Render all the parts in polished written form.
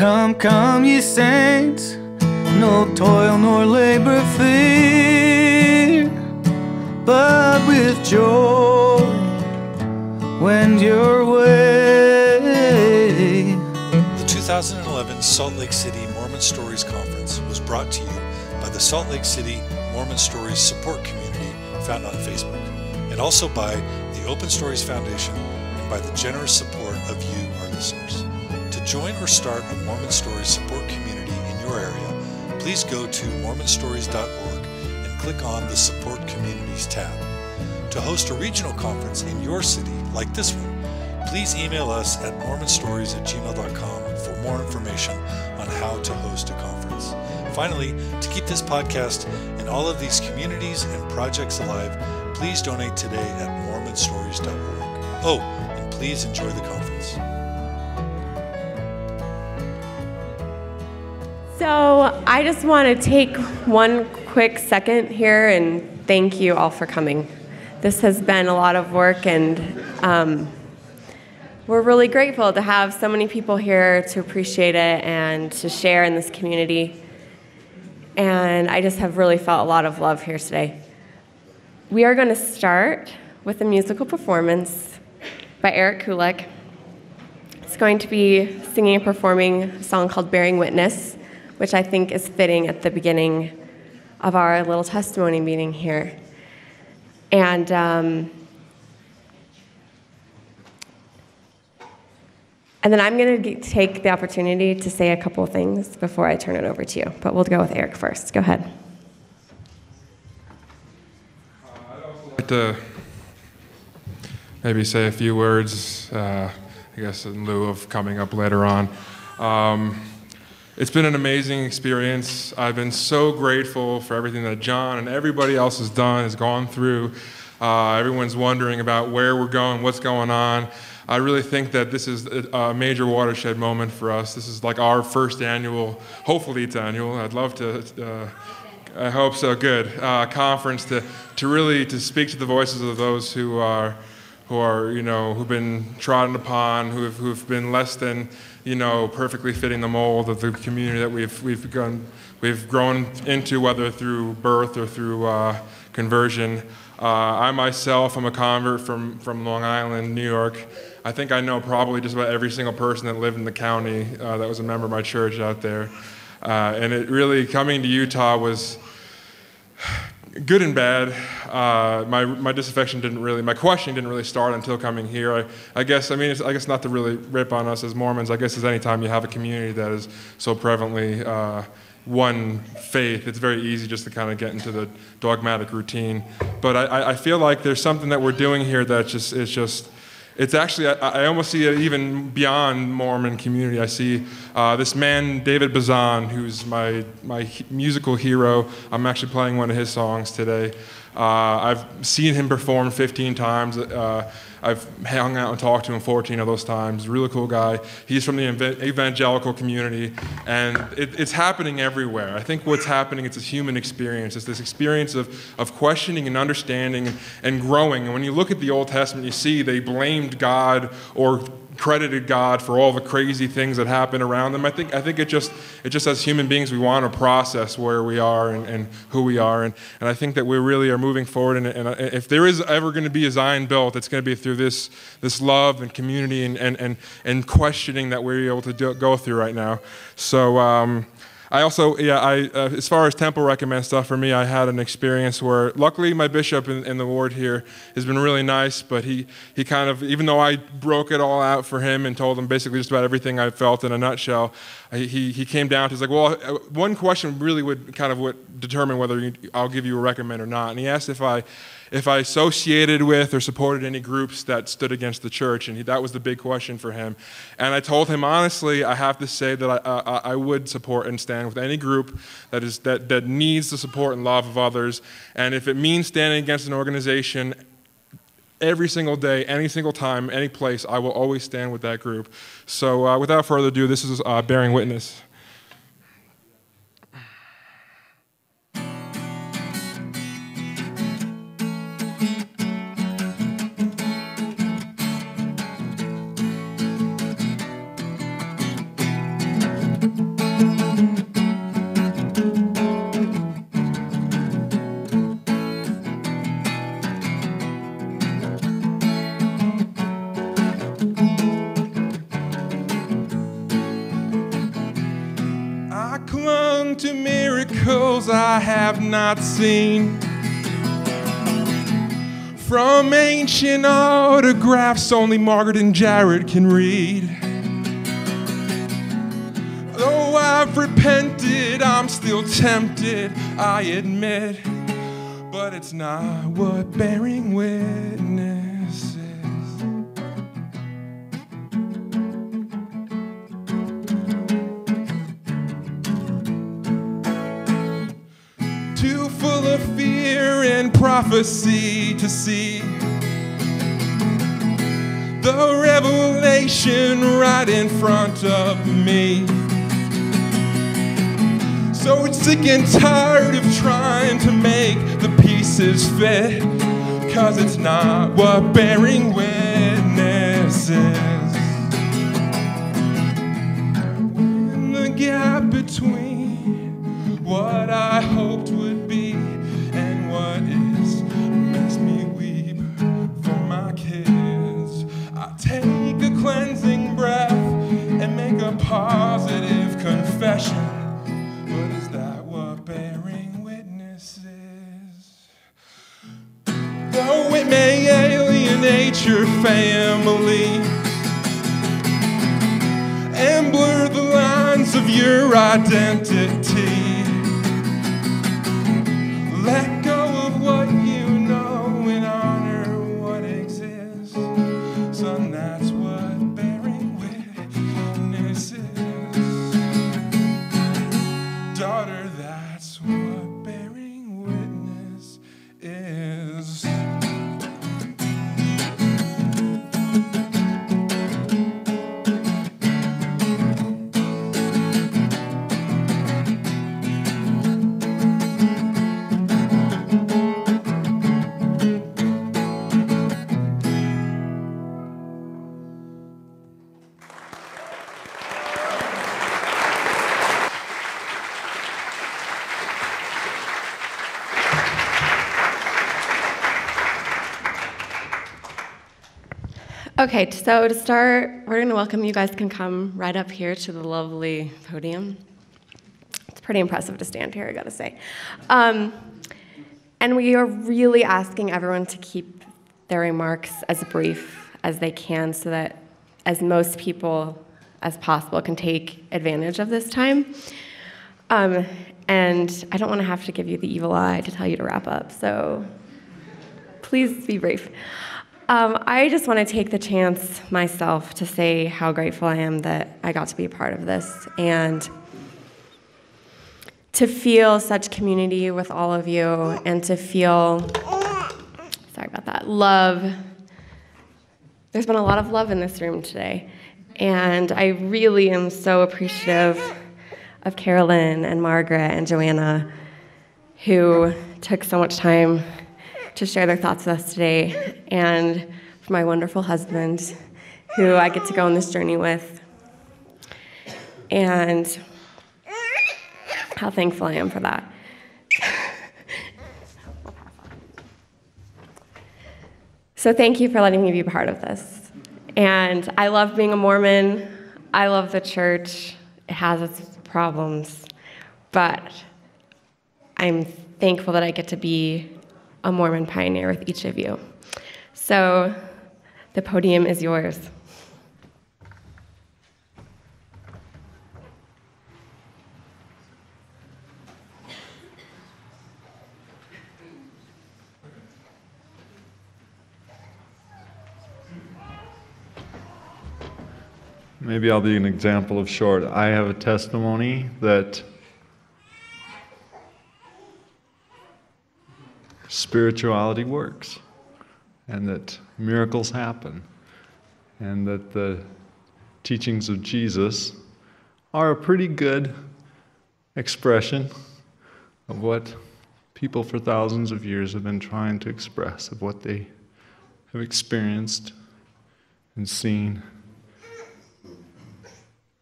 Come, come, ye saints, no toil nor labor fear, but with joy wend your way. The 2011 Salt Lake City Mormon Stories Conference was brought to you by the Salt Lake City Mormon Stories support community found on Facebook, and also by the Open Stories Foundation and by the generous support of you, our listeners. To join or start a Mormon Stories support community in your area, please go to mormonstories.org and click on the Support Communities tab. To host a regional conference in your city, like this one, please email us at mormonstories@gmail.com for more information on how to host a conference. Finally, to keep this podcast and all of these communities and projects alive, please donate today at mormonstories.org. Oh, and please enjoy the conference. So I just want to take one quick second here and thank you all for coming. This has been a lot of work, and we're really grateful to have so many people here to appreciate it and to share in this community. And I just have really felt a lot of love here today. We are going to start with a musical performance by Eric Kulek. He's going to be singing and performing a song called Bearing Witness, which I think is fitting at the beginning of our little testimony meeting here. And then I'm going to take the opportunity to say a couple of things before I turn it over to you. But we'll go with Eric first. Go ahead. I'd also like to maybe say a few words, I guess, in lieu of coming up later on. It's been an amazing experience. I've been so grateful for everything that John and everybody else has done, has gone through. Everyone's wondering about where we're going, what's going on. I really think that this is a major watershed moment for us. This is like our first annual, hopefully it's annual, I'd love to, I hope so, good, conference to really to speak to the voices of those who are, who've been trodden upon, who've been less than, perfectly fitting the mold of the community that we've grown into, whether through birth or through conversion. I myself am a convert from Long Island, New York. I think I know probably just about every single person that lived in the county that was a member of my church out there. And it really, coming to Utah was good and bad. My disaffection my questioning didn't really start until coming here. I guess not to really rip on us as Mormons, I guess as any time you have a community that is so prevalently one faith, it's very easy just to kind of get into the dogmatic routine. But I feel like there's something that we're doing here that it's actually, I almost see it even beyond Mormon community. I see this man, David Bazan, who's my musical hero. I'm actually playing one of his songs today. I've seen him perform 15 times. I've hung out and talked to him 14 of those times. Really cool guy. He's from the evangelical community, and it's happening everywhere. I think what's happening, it's a human experience. It's this experience of questioning and understanding and growing. And when you look at the Old Testament, you see they blamed God or credited God for all the crazy things that happen around them. I think it just as human beings, we want to process where we are and who we are, and I think that we really are moving forward. And if there is ever going to be a Zion built, it's going to be through this love and community and questioning that we're able to go through right now. So. I also, as far as temple recommend stuff, for me, I had an experience where, luckily, my bishop in the ward here has been really nice, but he kind of, even though I broke it all out for him and told him basically just about everything I felt in a nutshell, he came down to, he's like, well, one question really would determine whether I'll give you a recommend or not. And he asked if I associated with or supported any groups that stood against the church, and that was the big question for him. And I told him, honestly, I have to say that I would support and stand with any group that needs the support and love of others. And if it means standing against an organization every single day, any single time, any place, I will always stand with that group. So without further ado, this is Bearing Witness. I have not seen. From ancient autographs only Margaret and Jared can read. Though I've repented, I'm still tempted, I admit. But it's not what bearing witness is. Too full of fear and prophecy to see the revelation right in front of me. So sick and tired of trying to make the pieces fit, 'cause it's not what bearing witness is. In the gap between what I hoped would be and what is makes me weep for my kids. I take a cleansing breath and make a positive confession. But is that what bearing witness is? Though it may alienate your family and blur the lines of your identity, let go of what you know and honor what exists. Son, that's what bearing witness is. Daughter, that's what bearing witness is. Okay, so to start, we're going to welcome you guys can come right up here to the lovely podium. It's pretty impressive to stand here, I gotta say. And we are really asking everyone to keep their remarks as brief as they can so that as most people as possible can take advantage of this time. And I don't want to have to give you the evil eye to tell you to wrap up, so please be brief. I just want to take the chance myself to say how grateful I am that I got to be a part of this and to feel such community with all of you and to feel, sorry about that, love. There's been a lot of love in this room today, and I really am so appreciative of Carolyn and Margaret and Joanna, who took so much time to share their thoughts with us today, and for my wonderful husband, who I get to go on this journey with, and how thankful I am for that. So thank you for letting me be part of this. And I love being a Mormon. I love the church. It has its problems, but I'm thankful that I get to be a Mormon pioneer with each of you. So the podium is yours. Maybe I'll be an example of short. I have a testimony that spirituality works, and that miracles happen, and that the teachings of Jesus are a pretty good expression of what people for thousands of years have been trying to express, of what they have experienced and seen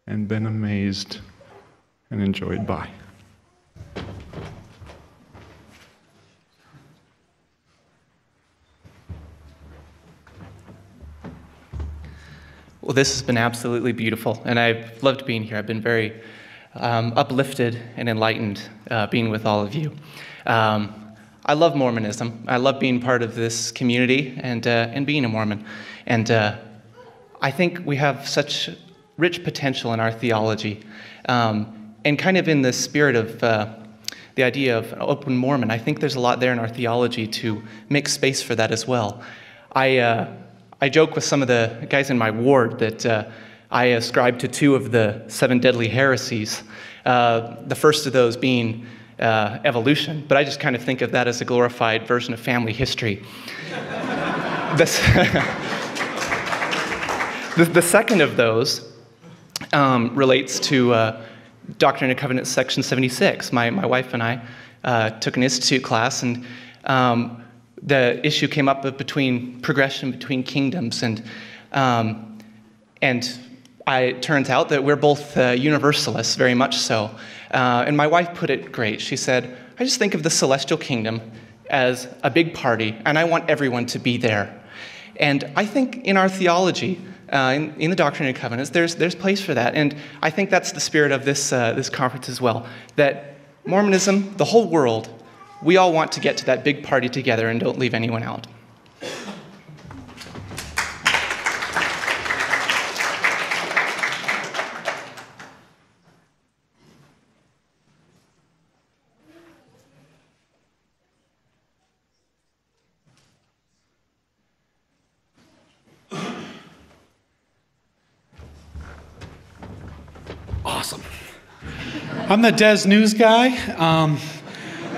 and been amazed and enjoyed by. Well, this has been absolutely beautiful, and I've loved being here. I've been very uplifted and enlightened being with all of you. I love Mormonism. I love being part of this community and being a Mormon. And I think we have such rich potential in our theology. And kind of in the spirit of the idea of an open Mormon, I think there's a lot there in our theology to make space for that as well. I joke with some of the guys in my ward that I ascribe to 2 of the 7 deadly heresies, the first of those being evolution, but I just kind of think of that as a glorified version of family history. The second of those relates to Doctrine and Covenants, Section 76. My wife and I took an institute class, and the issue came up between progression between kingdoms, and it turns out that we're both universalists, very much so. And my wife put it great. She said, I just think of the celestial kingdom as a big party, and I want everyone to be there. And I think in our theology, in the Doctrine and Covenants, there's place for that. And I think that's the spirit of this conference as well, that Mormonism, the whole world, we all want to get to that big party together and don't leave anyone out. Awesome. I'm the Des News guy.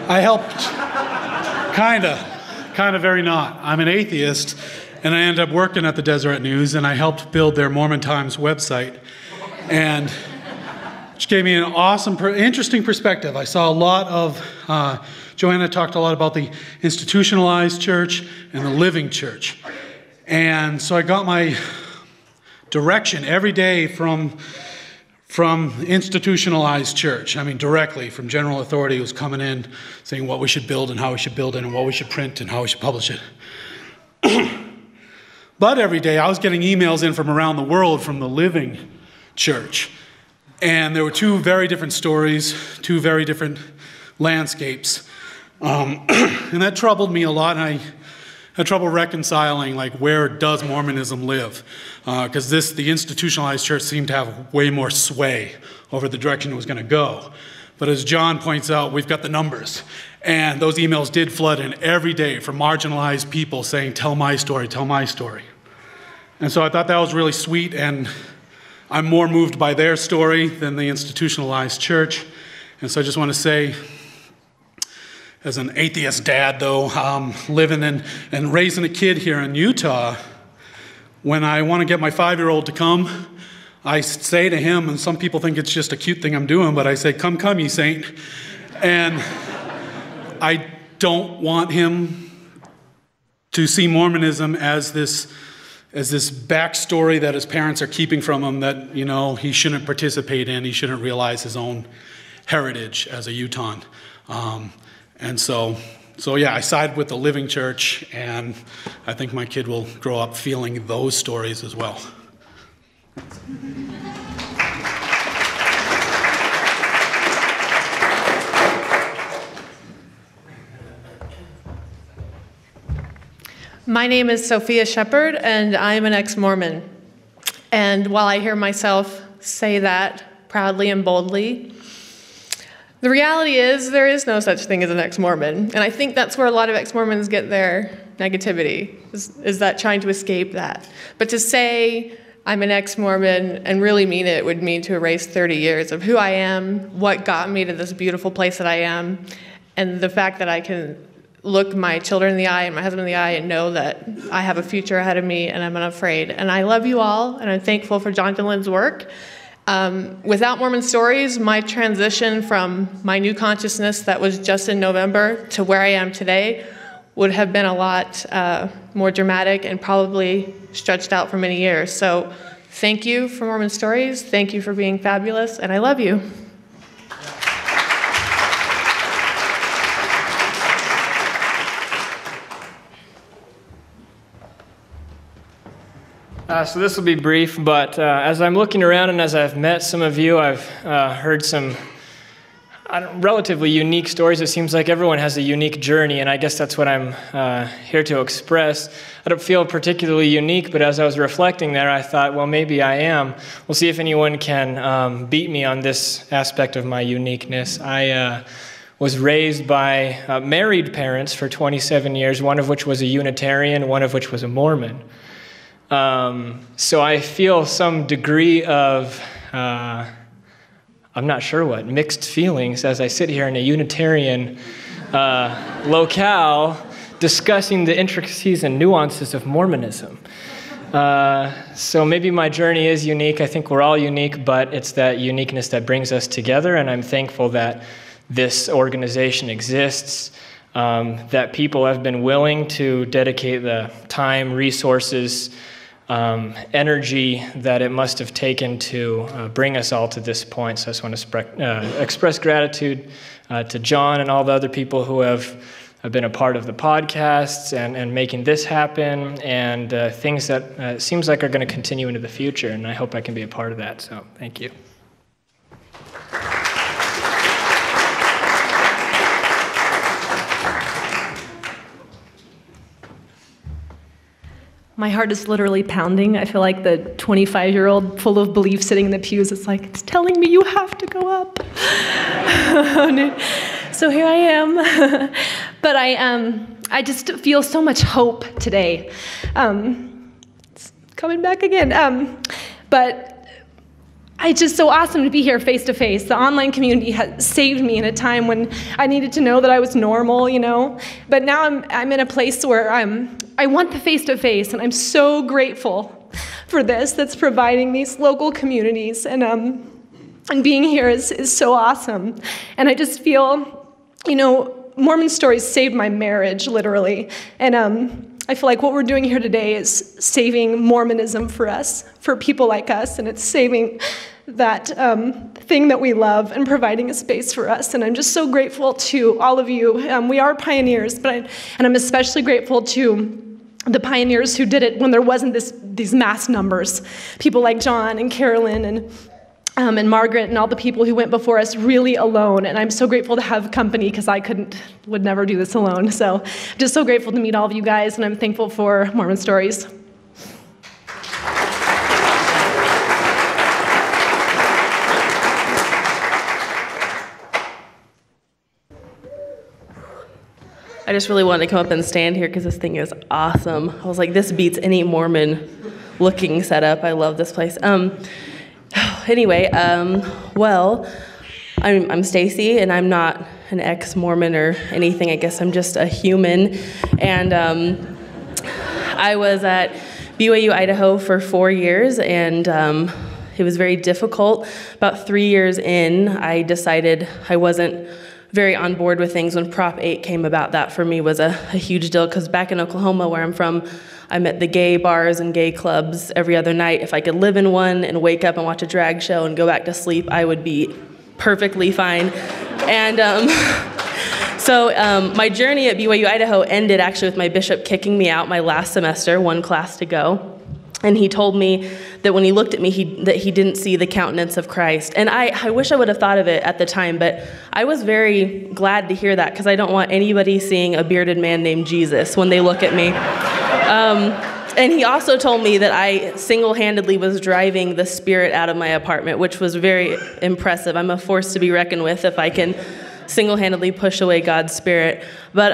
I helped, kind of very not. I'm an atheist, and I ended up working at the Deseret News, and I helped build their Mormon Times website, and which gave me an awesome, interesting perspective. I saw a lot of, Joanna talked a lot about the institutionalized church and the living church. And so I got my direction every day from institutionalized church. I mean, directly from general authority who was coming in saying what we should build and how we should build it and what we should print and how we should publish it. But every day I was getting emails in from around the world from the living church. And there were 2 very different stories, 2 very different landscapes. And that troubled me a lot, and I had trouble reconciling, like, where does Mormonism live? Because the institutionalized church seemed to have way more sway over the direction it was going to go. But as John points out, we've got the numbers. And those emails did flood in every day from marginalized people saying, tell my story, tell my story. And so I thought that was really sweet, and I'm more moved by their story than the institutionalized church. And so I just want to say, as an atheist dad, though, living and raising a kid here in Utah, when I want to get my 5-year-old to come, I say to him, and some people think it's just a cute thing I'm doing, but I say, come, ye saint. And I don't want him to see Mormonism as this backstory that his parents are keeping from him that, you know, he shouldn't participate in, he shouldn't realize his own heritage as a Utahn. And so yeah, I side with the living church, and I think my kid will grow up feeling those stories as well. My name is Sophia Shepherd, and I'm an ex-Mormon. And while I hear myself say that proudly and boldly, the reality is there is no such thing as an ex-Mormon. And I think that's where a lot of ex-Mormons get their negativity, is that trying to escape that. But to say I'm an ex-Mormon and really mean it would mean to erase 30 years of who I am, what got me to this beautiful place that I am, and the fact that I can look my children in the eye and my husband in the eye and know that I have a future ahead of me and I'm unafraid. And I love you all, and I'm thankful for Jonathan Lynn's work. Without Mormon Stories, my transition from my new consciousness that was just in November to where I am today would have been a lot more dramatic and probably stretched out for many years. So thank you for Mormon Stories. Thank you for being fabulous, and I love you. So this will be brief, but as I'm looking around and as I've met some of you, I've heard some relatively unique stories. It seems like everyone has a unique journey, and I guess that's what I'm here to express. I don't feel particularly unique, but as I was reflecting there, I thought, well, maybe I am. We'll see if anyone can beat me on this aspect of my uniqueness. I was raised by married parents for 27 years, one of which was a Unitarian, one of which was a Mormon. So I feel some degree of, I'm not sure what, mixed feelings as I sit here in a Unitarian locale discussing the intricacies and nuances of Mormonism. So maybe my journey is unique. I think we're all unique, but it's that uniqueness that brings us together, and I'm thankful that this organization exists, that people have been willing to dedicate the time, resources, energy that it must have taken to bring us all to this point. So I just want to express gratitude to John and all the other people who have been a part of the podcasts and making this happen, and things that seems like are going to continue into the future, and I hope I can be a part of that. So thank you. My heart is literally pounding. I feel like the 25-year-old full of belief sitting in the pews. It's like, it's telling me you have to go up. So here I am. But I just feel so much hope today. It's coming back again. But it's just so awesome to be here face to face. The online community has saved me in a time when I needed to know that I was normal, you know. But now I'm in a place where I want the face to face, and I'm so grateful for this. That's providing these local communities, and being here is so awesome. And I just feel, you know, Mormon Stories saved my marriage literally, and I feel like what we're doing here today is saving Mormonism for us, for people like us, and it's saving that thing that we love and providing a space for us. And I'm just so grateful to all of you. We are pioneers, and I'm especially grateful to the pioneers who did it when there wasn't these mass numbers. People like John and Carolyn and Margaret and all the people who went before us really alone. And I'm so grateful to have company because I would never do this alone. So I'm just so grateful to meet all of you guys, and I'm thankful for Mormon Stories. I just really wanted to come up and stand here because this thing is awesome. I was like, this beats any Mormon-looking setup. I love this place. Anyway, well, I'm Stacy, and I'm not an ex-Mormon or anything. I guess I'm just a human. And I was at BYU, Idaho for 4 years, and it was very difficult. About 3 years in, I decided I wasn't very on board with things. When Prop 8 came about, that for me was a huge deal, because back in Oklahoma, where I'm from, I'm at the gay bars and gay clubs every other night. If I could live in one and wake up and watch a drag show and go back to sleep, I would be perfectly fine. And so my journey at BYU, Idaho ended actually with my bishop kicking me out my last semester, one class to go. And he told me that when he looked at me, that he didn't see the countenance of Christ. And I wish I would have thought of it at the time, but I was very glad to hear that, because I don't want anybody seeing a bearded man named Jesus when they look at me. And he also told me that I single-handedly was driving the spirit out of my apartment, which was very impressive. I'm a force to be reckoned with if I can single-handedly push away God's spirit. But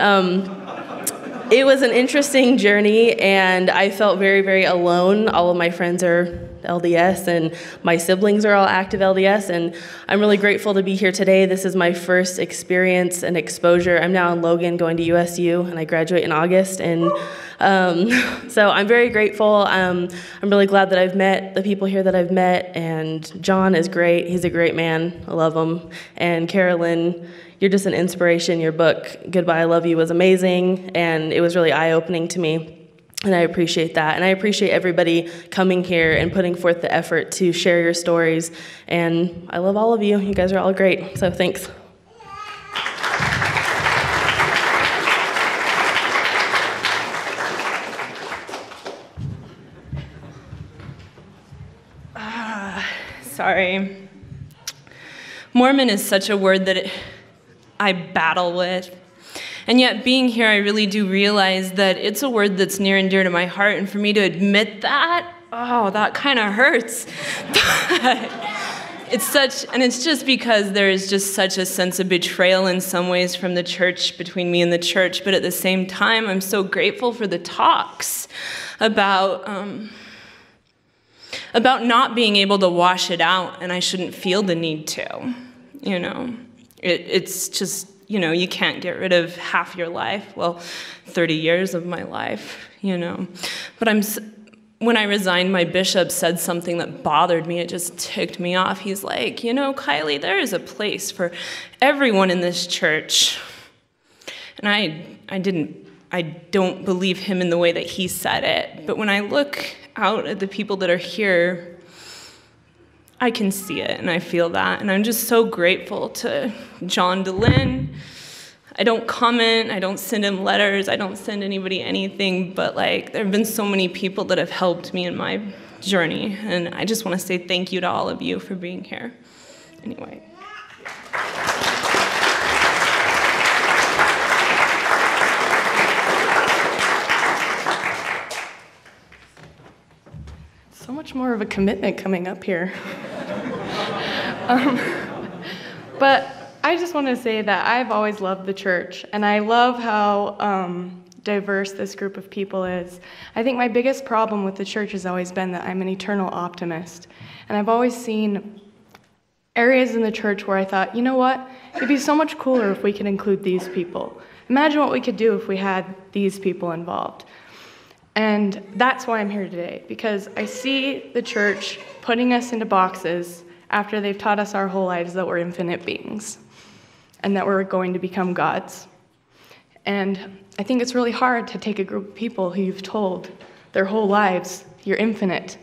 it was an interesting journey, and I felt very, very alone. All of my friends are LDS, and my siblings are all active LDS, and I'm really grateful to be here today. This is my first experience and exposure. I'm now in Logan, going to USU, and I graduate in August, and so I'm very grateful. I'm really glad that I've met the people here that I've met, and John is great. He's a great man. I love him. And Carolyn, you're just an inspiration. Your book, Goodbye, I Love You, was amazing, and it was really eye-opening to me, and I appreciate that. And I appreciate everybody coming here and putting forth the effort to share your stories, and I love all of you. You guys are all great, so thanks. Sorry. Mormon is such a word that I battle with. And yet being here, I really do realize that it's a word that's near and dear to my heart. And for me to admit that, oh, that kind of hurts. But it's just because there is just such a sense of betrayal in some ways from the church, between me and the church. But at the same time, I'm so grateful for the talks about not being able to wash it out, and I shouldn't feel the need to, you know. It's just, you know, you can't get rid of half your life, well, 30 years of my life, you know. But when I resigned, my bishop said something that bothered me. It just ticked me off. He's like, you know, Kylie, there is a place for everyone in this church. And I don't believe him in the way that he said it. But when I look out at the people that are here, I can see it and I feel that. And I'm just so grateful to John DeLynn. I don't comment, I don't send him letters, I don't send anybody anything, but like there have been so many people that have helped me in my journey. And I just want to say thank you to all of you for being here. Anyway. So much more of a commitment coming up here. But I just want to say that I've always loved the church, and I love how diverse this group of people is. I think my biggest problem with the church has always been that I'm an eternal optimist, and I've always seen areas in the church where I thought, you know what, it'd be so much cooler if we could include these people. Imagine what we could do if we had these people involved. And that's why I'm here today, because I see the church putting us into boxes after they've taught us our whole lives that we're infinite beings and that we're going to become gods. And I think it's really hard to take a group of people who you've told their whole lives, you're infinite,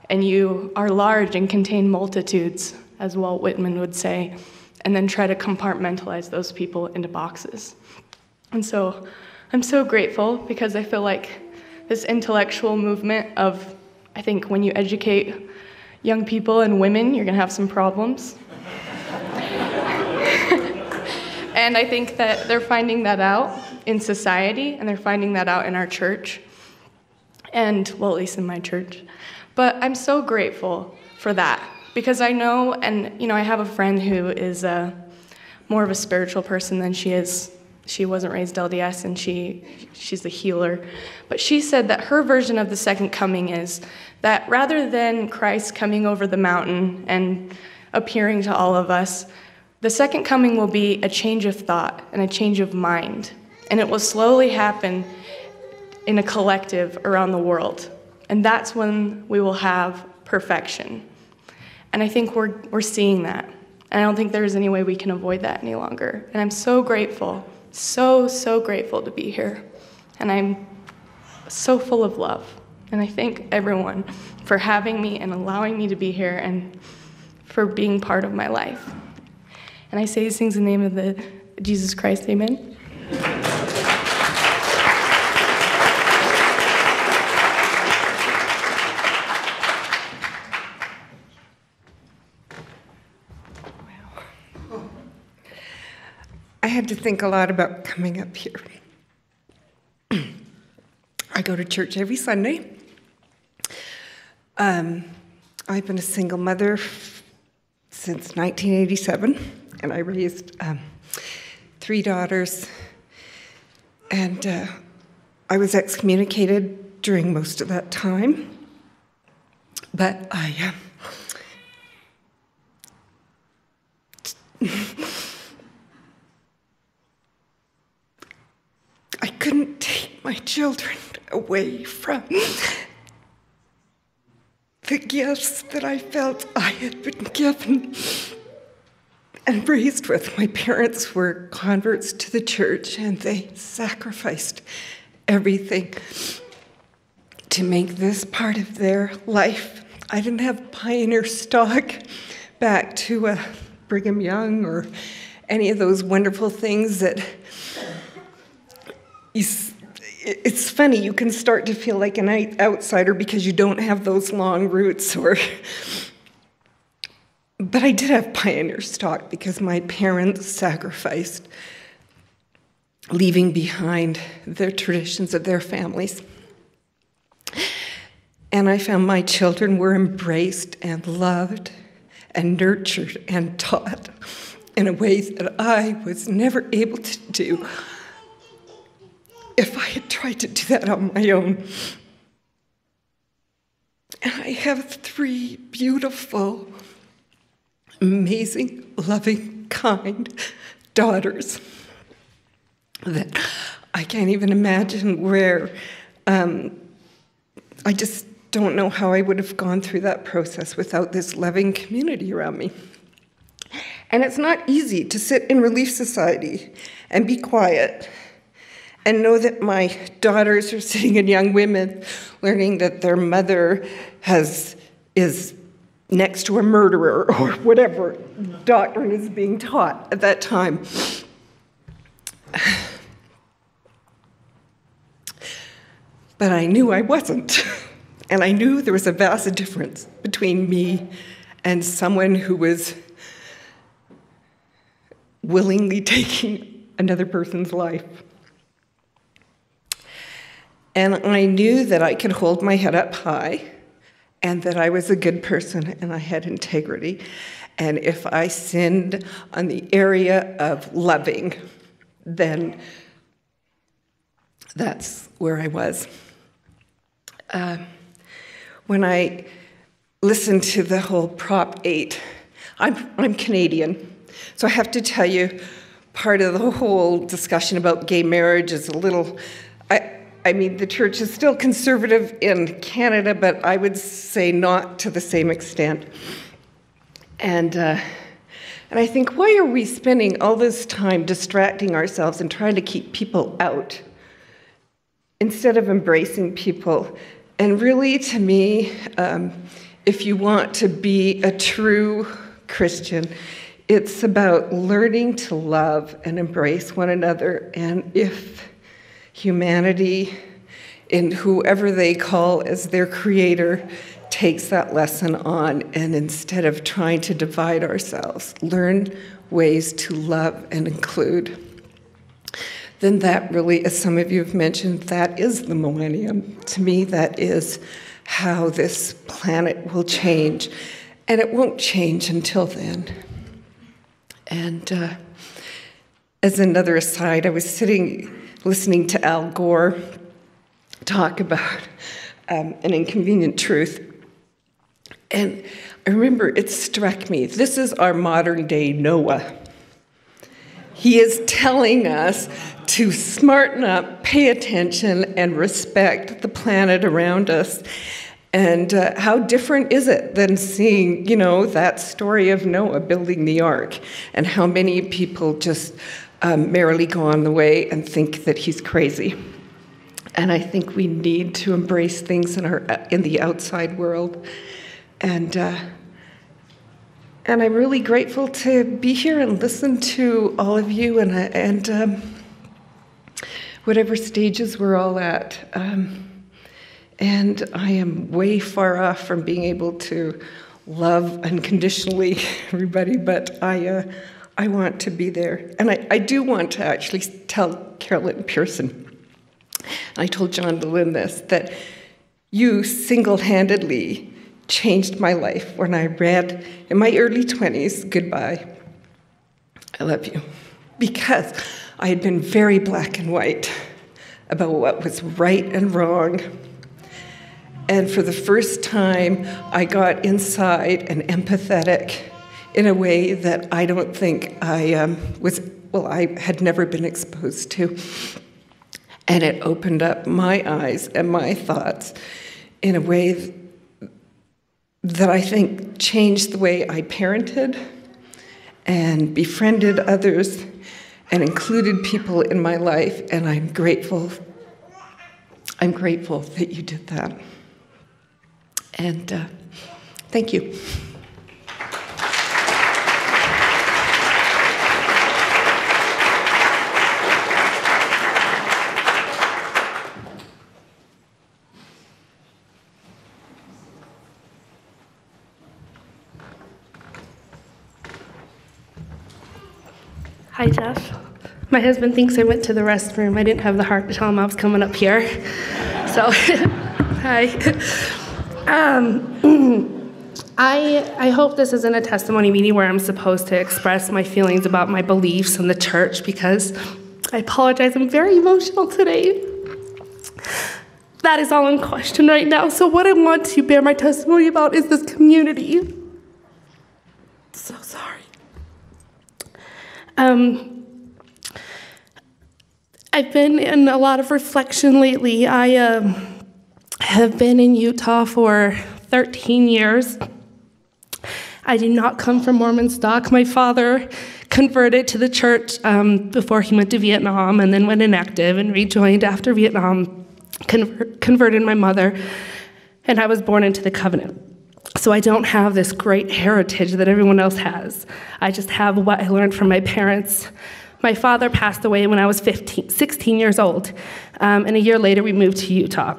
and you are large and contain multitudes, as Walt Whitman would say, and then try to compartmentalize those people into boxes. And so I'm so grateful, because I feel like this intellectual movement of, I think when you educate young people and women, you're going to have some problems. And I think that they're finding that out in society, and they're finding that out in our church, and, well, at least in my church. But I'm so grateful for that, because I know, and, you know, I have a friend who is more of a spiritual person than she is. She wasn't raised LDS, and she's a healer. But she said that her version of the second coming is that rather than Christ coming over the mountain and appearing to all of us, the second coming will be a change of thought and a change of mind. And it will slowly happen in a collective around the world. And that's when we will have perfection. And I think we're seeing that. And I don't think there's any way we can avoid that any longer. And I'm so grateful, so grateful to be here. And I'm so full of love. And I thank everyone for having me and allowing me to be here and for being part of my life. And I say these things in the name of Jesus Christ, amen. I had to think a lot about coming up here. I go to church every Sunday. I've been a single mother since 1987, and I raised 3 daughters, and I was excommunicated during most of that time, but I couldn't take my children away from the gifts that I felt I had been given and raised with. My parents were converts to the church, and they sacrificed everything to make this part of their life. I didn't have pioneer stock back to Brigham Young or any of those wonderful things that it's funny, you can start to feel like an outsider because you don't have those long roots, or But I did have pioneer stock because my parents sacrificed, leaving behind the traditions of their families. And I found my children were embraced and loved and nurtured and taught in a way that I was never able to do if I had tried to do that on my own. And I have 3 beautiful, amazing, loving, kind daughters that I can't even imagine where. I just don't know how I would have gone through that process without this loving community around me. And it's not easy to sit in Relief Society and be quiet and know that my daughters are sitting in Young Women learning that their mother is next to a murderer or whatever doctrine is being taught at that time. But I knew I wasn't. And I knew there was a vast difference between me and someone who was willingly taking another person's life. And I knew that I could hold my head up high and that I was a good person and I had integrity. And if I sinned on the area of loving, then that's where I was. When I listened to the whole Prop 8, I'm Canadian, so I have to tell you, part of the whole discussion about gay marriage is a little, I mean, the church is still conservative in Canada, but I would say not to the same extent. And I think, why are we spending all this time distracting ourselves and trying to keep people out instead of embracing people? And really, to me, if you want to be a true Christian, it's about learning to love and embrace one another. And if humanity, in whoever they call as their creator, takes that lesson on, and instead of trying to divide ourselves, learn ways to love and include, then that really, as some of you have mentioned, that is the millennium. To me, that is how this planet will change. And it won't change until then. And as another aside, I was listening to Al Gore talk about an inconvenient truth. And I remember it struck me, this is our modern day Noah. He is telling us to smarten up, pay attention, and respect the planet around us. And how different is it than seeing, that story of Noah building the ark, and how many people just merrily go on the way and think that he's crazy. And I think we need to embrace things in the outside world. And I'm really grateful to be here and listen to all of you and whatever stages we're all at. And I am way far off from being able to love unconditionally everybody, but I want to be there. And I do want to actually tell Carolyn Pearson, I told John Lewin this, that you single-handedly changed my life when I read in my early 20s, Goodbye, I Love You, because I had been very black and white about what was right and wrong. And for the first time, I got inside and empathetic in a way that I don't think I had never been exposed to. And it opened up my eyes and my thoughts in a way that I think changed the way I parented and befriended others and included people in my life. And I'm grateful that you did that. And thank you. Hi, Jeff. My husband thinks I went to the restroom. I didn't have the heart to tell him I was coming up here. So, hi. I hope this isn't a testimony meeting where I'm supposed to express my feelings about my beliefs in the church, because I apologize, I'm very emotional today. That is all in question right now. So what I want to bear my testimony about is this community. So sorry. I've been in a lot of reflection lately. I have been in Utah for 13 years. I did not come from Mormon stock. My father converted to the church before he went to Vietnam, and then went inactive and rejoined after Vietnam, converted my mother, and I was born into the covenant. So I don't have this great heritage that everyone else has. I just have what I learned from my parents. My father passed away when I was 16 years old, and a year later we moved to Utah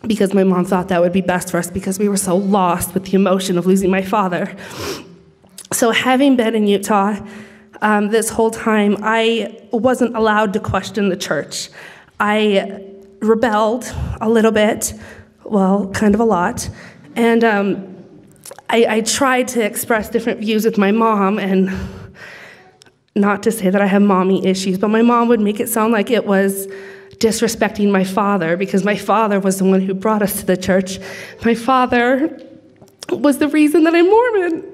because my mom thought that would be best for us because we were so lost with the emotion of losing my father. So having been in Utah this whole time, I wasn't allowed to question the church. I rebelled a little bit, well, kind of a lot, and I tried to express different views with my mom, and not to say that I have mommy issues, but my mom would make it sound like it was disrespecting my father because my father was the one who brought us to the church. My father was the reason that I'm Mormon.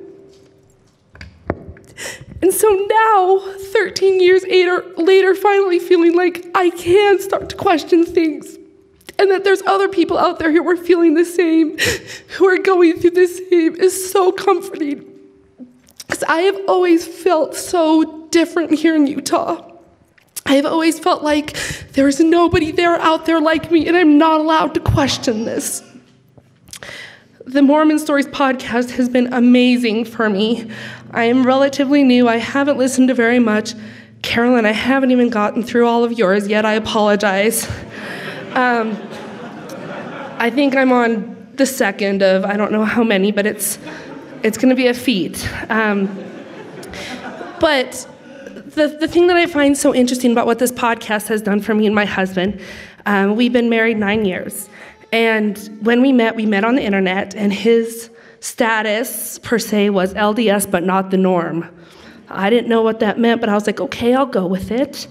And so now, 13 years later, finally feeling like I can start to question things, and that there's other people out there who are feeling the same, who are going through the same, is so comforting. Because I have always felt so different here in Utah. I have always felt like there is nobody there out there like me, and I'm not allowed to question this. The Mormon Stories podcast has been amazing for me. I am relatively new. I haven't listened to very much. Carolyn, I haven't even gotten through all of yours yet. I apologize. I think I'm on the second of I don't know how many, but it's going to be a feat. But the thing that I find so interesting about what this podcast has done for me and my husband, we've been married 9 years. And when we met on the internet, and his status, per se, was LDS, but not the norm. I didn't know what that meant, but I was like, okay, I'll go with it.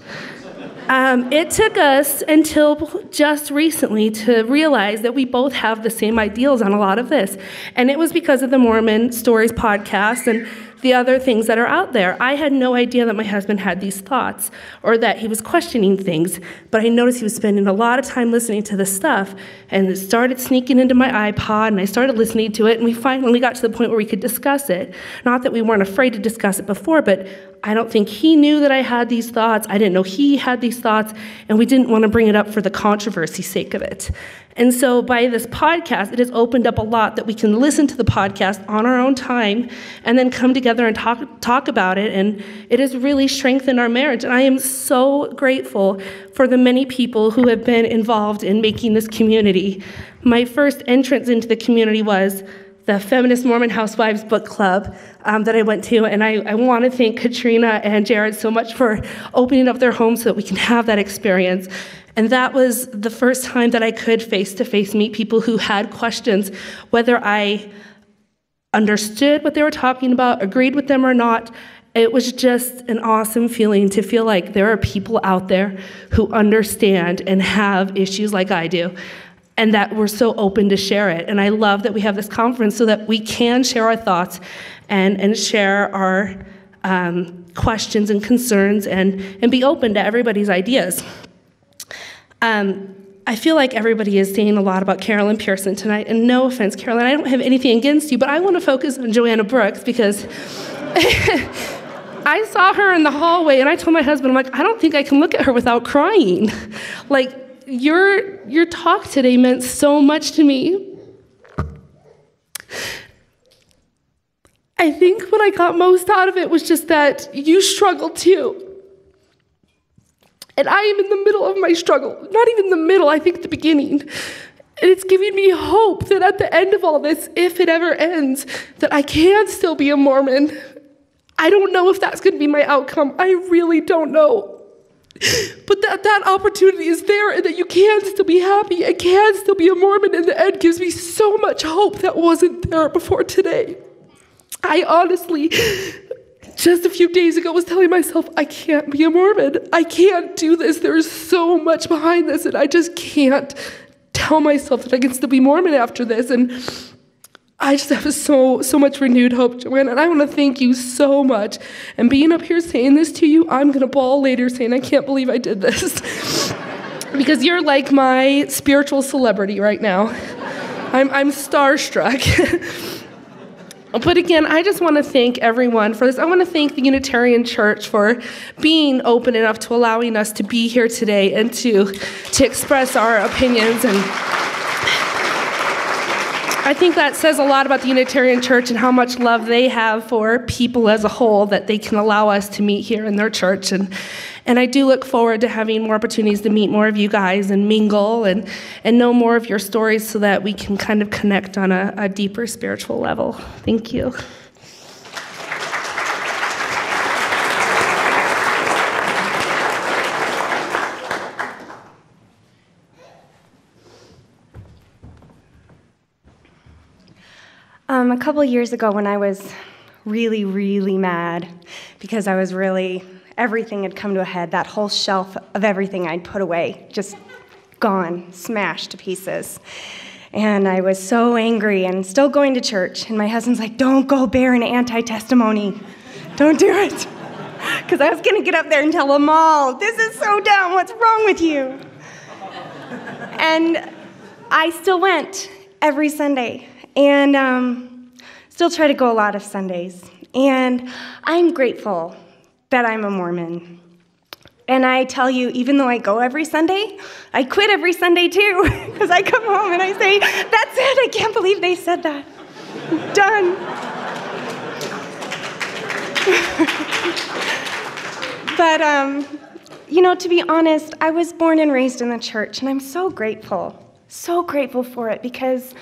It took us until just recently to realize that we both have the same ideals on a lot of this. And it was because of the Mormon Stories podcast and the other things that are out there. I had no idea that my husband had these thoughts or that he was questioning things, but I noticed he was spending a lot of time listening to this stuff, and it started sneaking into my iPod, and I started listening to it, and we finally got to the point where we could discuss it. Not that we weren't afraid to discuss it before, but I don't think he knew that I had these thoughts. I didn't know he had these thoughts, and we didn't want to bring it up for the controversy's sake of it. And so by this podcast, it has opened up a lot that we can listen to the podcast on our own time and then come together and talk about it, and it has really strengthened our marriage. And I am so grateful for the many people who have been involved in making this community. My first entrance into the community was the Feminist Mormon Housewives Book Club that I went to, and I want to thank Katrina and Jared so much for opening up their homes so that we can have that experience. And that was the first time that I could face-to-face meet people who had questions, whether I understood what they were talking about, agreed with them or not. It was just an awesome feeling to feel like there are people out there who understand and have issues like I do, and that we're so open to share it. And I love that we have this conference so that we can share our thoughts and share our questions and concerns and be open to everybody's ideas. I feel like everybody is saying a lot about Carolyn Pearson tonight, and no offense, Carolyn, I don't have anything against you, but I want to focus on Joanna Brooks because I saw her in the hallway, and I told my husband, I'm like, I don't think I can look at her without crying. Like, your talk today meant so much to me. I think what I got most out of it was just that you struggled too. And I am in the middle of my struggle. Not even the middle, I think the beginning. And it's giving me hope that at the end of all this, if it ever ends, that I can still be a Mormon. I don't know if that's going to be my outcome. I really don't know. But that opportunity is there, and that you can still be happy and can still be a Mormon in the end gives me so much hope that wasn't there before today. I honestly, just a few days ago, was telling myself, I can't be a Mormon. I can't do this. There's so much behind this, and I just can't tell myself that I can still be Mormon after this. And I just have so much renewed hope, Joanne, and I want to thank you so much. And being up here saying this to you, I'm going to bawl later saying, I can't believe I did this. Because you're like my spiritual celebrity right now. I'm starstruck. But again, I just want to thank everyone for this. I want to thank the Unitarian Church for being open enough to allowing us to be here today and to express our opinions. And I think that says a lot about the Unitarian Church and how much love they have for people as a whole, that they can allow us to meet here in their church. And I do look forward to having more opportunities to meet more of you guys and mingle and know more of your stories so that we can kind of connect on a deeper spiritual level. Thank you. A couple years ago when I was really, really mad because I was everything had come to a head, that whole shelf of everything I'd put away, just gone, smashed to pieces. And I was so angry and still going to church. And my husband's like, don't go bear an anti-testimony. Don't do it. Because I was going to get up there and tell them all, this is so dumb, what's wrong with you? And I still went every Sunday. And still try to go a lot of Sundays. And I'm grateful that I'm a Mormon. And I tell you, even though I go every Sunday, I quit every Sunday too, because I come home and I say, that's it, I can't believe they said that. Done. But, to be honest, I was born and raised in the church, and I'm so grateful for it, because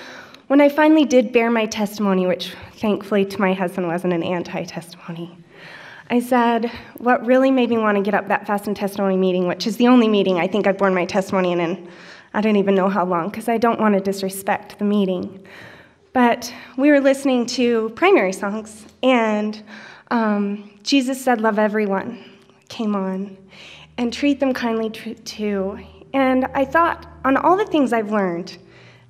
when I finally did bear my testimony, which thankfully to my husband wasn't an anti-testimony, I said, what really made me want to get up that fast in testimony meeting, which is the only meeting I think I've borne my testimony in I don't even know how long, because I don't want to disrespect the meeting. But we were listening to primary songs, and Jesus said, love everyone, came on, and treat them kindly too. And I thought, on all the things I've learned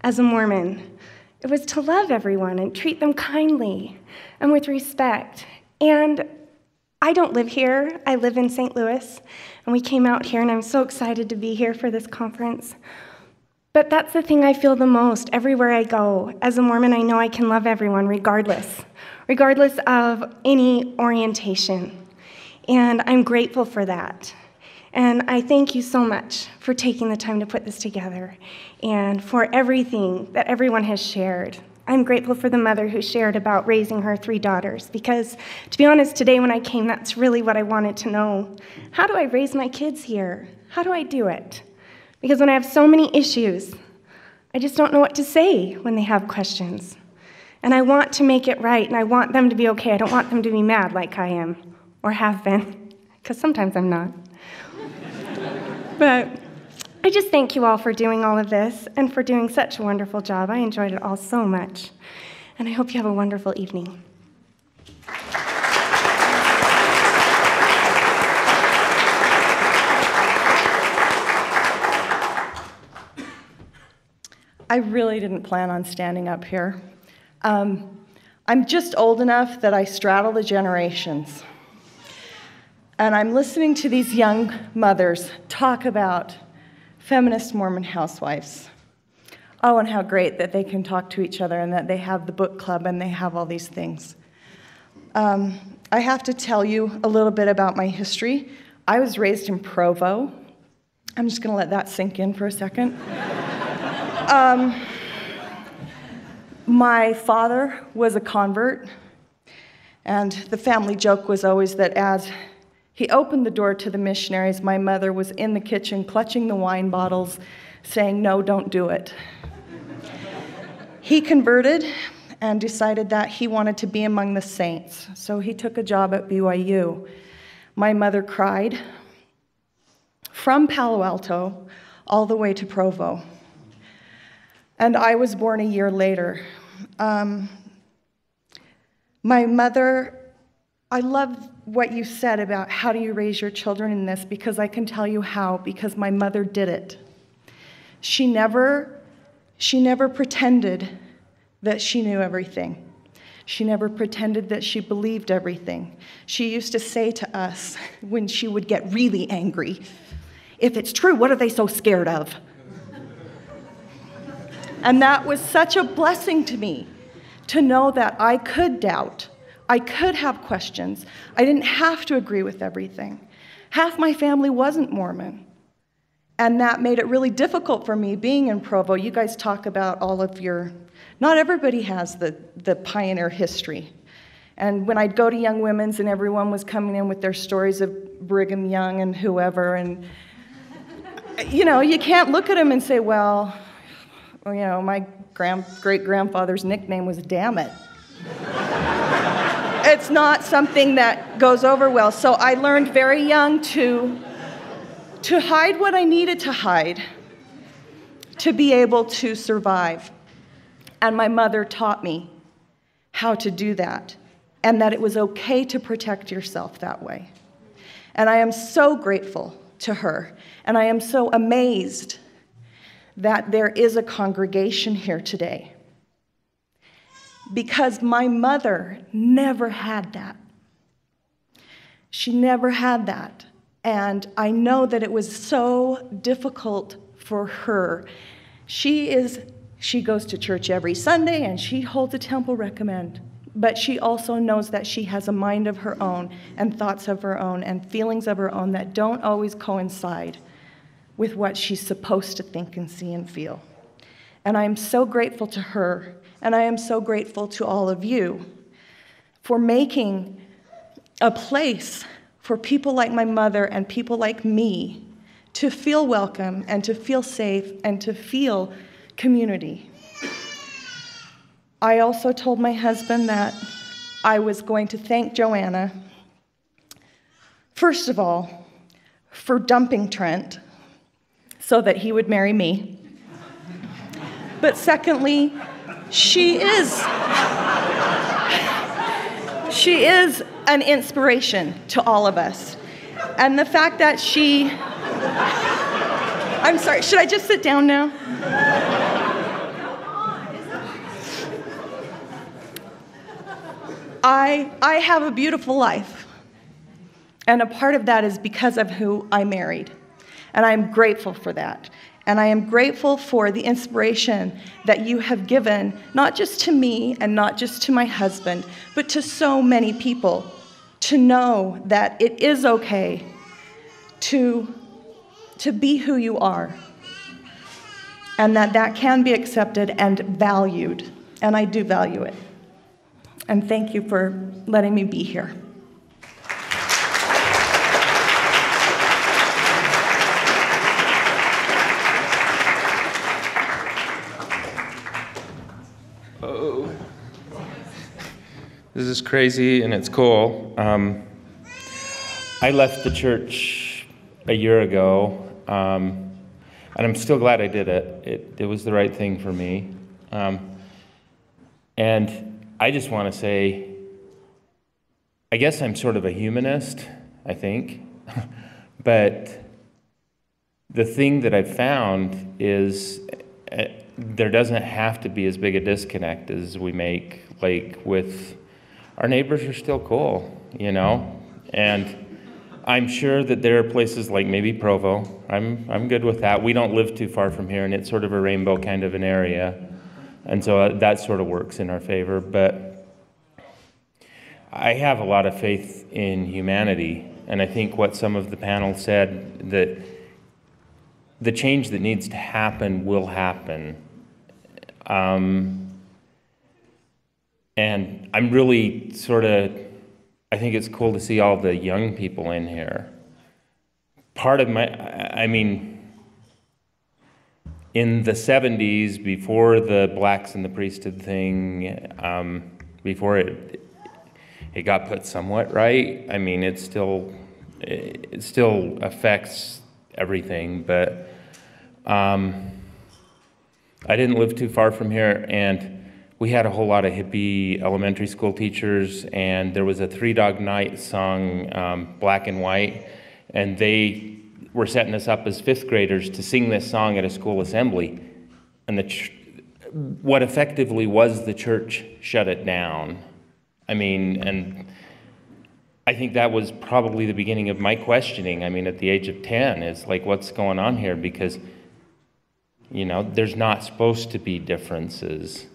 as a Mormon, it was to love everyone and treat them kindly and with respect. And I don't live here. I live in St. Louis, and we came out here, and I'm so excited to be here for this conference. But that's the thing I feel the most everywhere I go. As a Mormon, I know I can love everyone regardless of any orientation. And I'm grateful for that. And I thank you so much for taking the time to put this together and for everything that everyone has shared. I'm grateful for the mother who shared about raising her 3 daughters, because, to be honest, today when I came, that's really what I wanted to know. How do I raise my kids here? How do I do it? Because when I have so many issues, I just don't know what to say when they have questions. And I want to make it right, and I want them to be okay. I don't want them to be mad like I am, or have been, because sometimes I'm not. But I just thank you all for doing all of this and for doing such a wonderful job. I enjoyed it all so much. And I hope you have a wonderful evening. I really didn't plan on standing up here. I'm just old enough that I straddle the generations. And I'm listening to these young mothers talk about feminist Mormon housewives. Oh, and how great that they can talk to each other and that they have the book club and they have all these things. I have to tell you a little bit about my history. I was raised in Provo. I'm just going to let that sink in for a second. My father was a convert, and the family joke was always that as he opened the door to the missionaries, my mother was in the kitchen clutching the wine bottles, saying, "No, don't do it." He converted, and decided that he wanted to be among the saints. So he took a job at BYU. My mother cried from Palo Alto all the way to Provo. And I was born a year later. My mother, I love what you said about how do you raise your children in this, because I can tell you how, because my mother did it. She never pretended that she knew everything. She never pretended that she believed everything. She used to say to us when she would get really angry, "If it's true, what are they so scared of?" And that was such a blessing to me, to know that I could doubt. I could have questions. I didn't have to agree with everything. Half my family wasn't Mormon. And that made it really difficult for me being in Provo. You guys talk about all of your, not everybody has the pioneer history. And when I'd go to Young Women's and everyone was coming in with their stories of Brigham Young and whoever, and you know, you can't look at them and say, well, you know, my great-grandfather's nickname was Damn It. It's not something that goes over well. So I learned very young to hide what I needed to hide, to be able to survive. And my mother taught me how to do that, and that it was okay to protect yourself that way. And I am so grateful to her, and I am so amazed that there is a congregation here today, because my mother never had that. She never had that. And I know that it was so difficult for her. She goes to church every Sunday and she holds a temple recommend, but she also knows that she has a mind of her own and thoughts of her own and feelings of her own that don't always coincide with what she's supposed to think and see and feel. And I am so grateful to her, and I am so grateful to all of you for making a place for people like my mother and people like me to feel welcome and to feel safe and to feel community. I also told my husband that I was going to thank Joanna, first of all, for dumping Trent so that he would marry me. But secondly, she is an inspiration to all of us. And the fact that I'm sorry, should I just sit down now? I have a beautiful life. And a part of that is because of who I married. And I'm grateful for that. And I am grateful for the inspiration that you have given, not just to me and not just to my husband, but to so many people, to know that it is okay to be who you are, and that can be accepted and valued. And I do value it. And thank you for letting me be here. This is crazy and it's cool. I left the church a year ago, and I'm still glad I did it. It was the right thing for me. And I just want to say, I guess I'm sort of a humanist, I think. But the thing that I've found is there doesn't have to be as big a disconnect as we make, like with our neighbors are still cool, you know? And I'm sure that there are places like maybe Provo. I'm good with that. We don't live too far from here, and it's sort of a rainbow kind of an area. And so that sort of works in our favor. But I have a lot of faith in humanity, and I think what some of the panel said, that the change that needs to happen will happen. And I'm really I think it's cool to see all the young people in here. Part of in the 70s, before the blacks and the priesthood thing, before it got put somewhat right. I mean, it still affects everything, but I didn't live too far from here, and we had a whole lot of hippie elementary school teachers, and there was a Three Dog Night song, Black and White, and they were setting us up as fifth graders to sing this song at a school assembly. And what effectively was the church shut it down. I mean, and I think that was probably the beginning of my questioning. I mean, at the age of 10, is like, what's going on here? Because, you know, there's not supposed to be differences.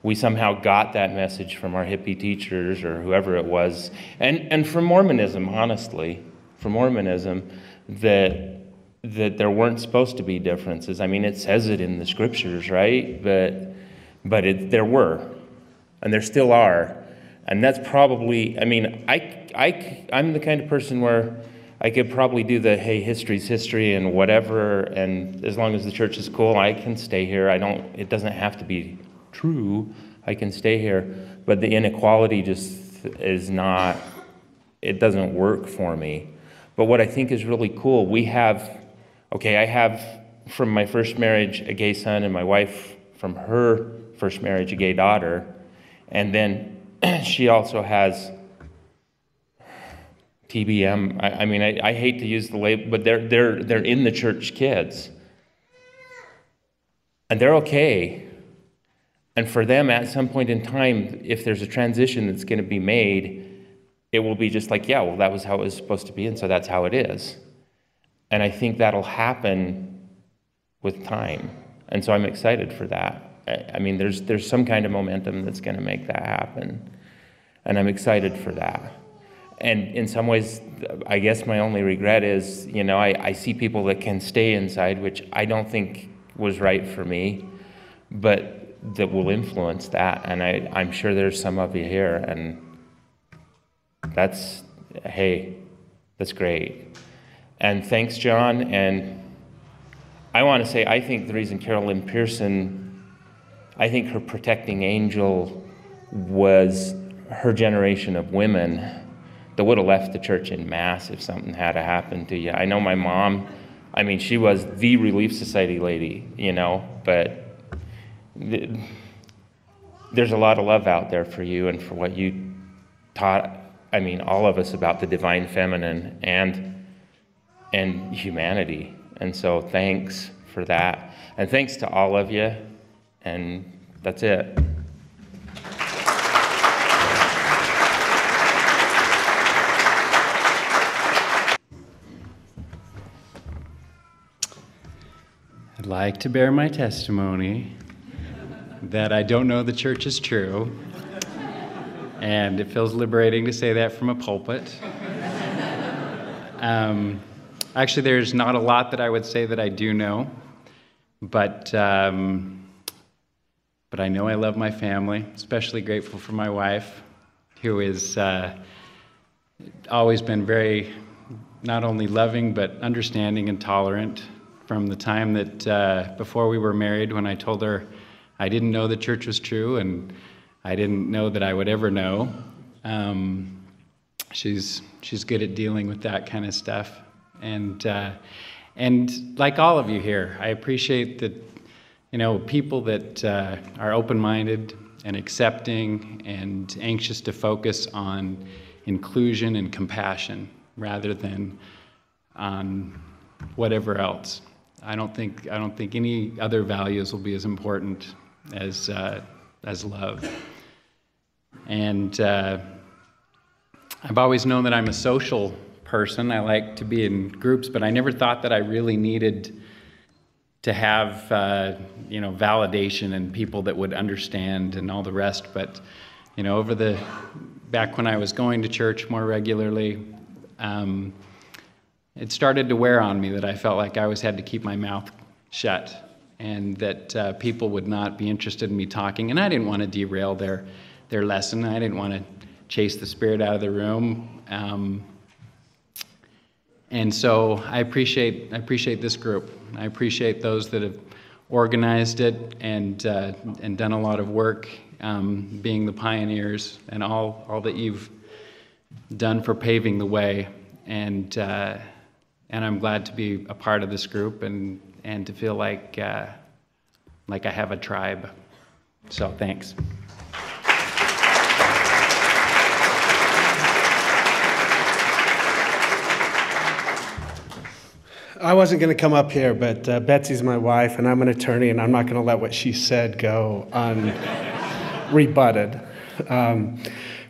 We somehow got that message from our hippie teachers or whoever it was, and from Mormonism, honestly, from Mormonism, that there weren't supposed to be differences. I mean, it says it in the scriptures, right? But there were, and there still are, and that's probably. I mean, I'm the kind of person where I could probably do the hey, history's history and whatever, and as long as the church is cool, I can stay here. It doesn't have to be true. I can stay here, but the inequality just is not. It doesn't work for me. But what I think is really cool, I have from my first marriage a gay son, and my wife from her first marriage a gay daughter, and then she also has TBM. I mean, I hate to use the label, but they're in the church kids, and they're okay. And for them, at some point in time, if there's a transition that's going to be made, it will be just like, yeah, well, that was how it was supposed to be, and so that's how it is. And I think that'll happen with time. And so I'm excited for that. I mean, there's some kind of momentum that's going to make that happen. And I'm excited for that. And in some ways, I guess my only regret is, you know, I see people that can stay inside, which I don't think was right for me, but that will influence that. And I'm sure there's some of you here, and that's great. And thanks, John. And I want to say, I think the reason Carolyn Pearson, I think her protecting angel was her generation of women that would have left the church in mass if something had to happen to you. I know my mom, I mean, she was the Relief Society lady, you know, but there's a lot of love out there for you and for what you taught, I mean, all of us, about the divine feminine and humanity. And so thanks for that. And thanks to all of you. And that's it. I'd like to bear my testimony that I don't know the church is true. And it feels liberating to say that from a pulpit. Actually, there's not a lot that I would say that I do know, but I know I love my family, especially grateful for my wife, who has always been very, not only loving, but understanding and tolerant from the time that before we were married, when I told her I didn't know the church was true and I didn't know that I would ever know. She's good at dealing with that kind of stuff. And like all of you here, I appreciate that, you know, people that are open-minded and accepting and anxious to focus on inclusion and compassion rather than on whatever else. I don't think any other values will be as important as love. And I've always known that I'm a social person. I like to be in groups, but I never thought that I really needed to have, validation and people that would understand and all the rest. But, you know, back when I was going to church more regularly, it started to wear on me that I felt like I always had to keep my mouth shut and that people would not be interested in me talking. And I didn't want to derail their lesson. I didn't want to chase the spirit out of the room. And so I appreciate this group. I appreciate those that have organized it and done a lot of work, being the pioneers and all that you've done for paving the way. And I'm glad to be a part of this group and to feel like I have a tribe. So thanks. I wasn't going to come up here, but Betsy's my wife, and I'm an attorney, and I'm not going to let what she said go unrebutted.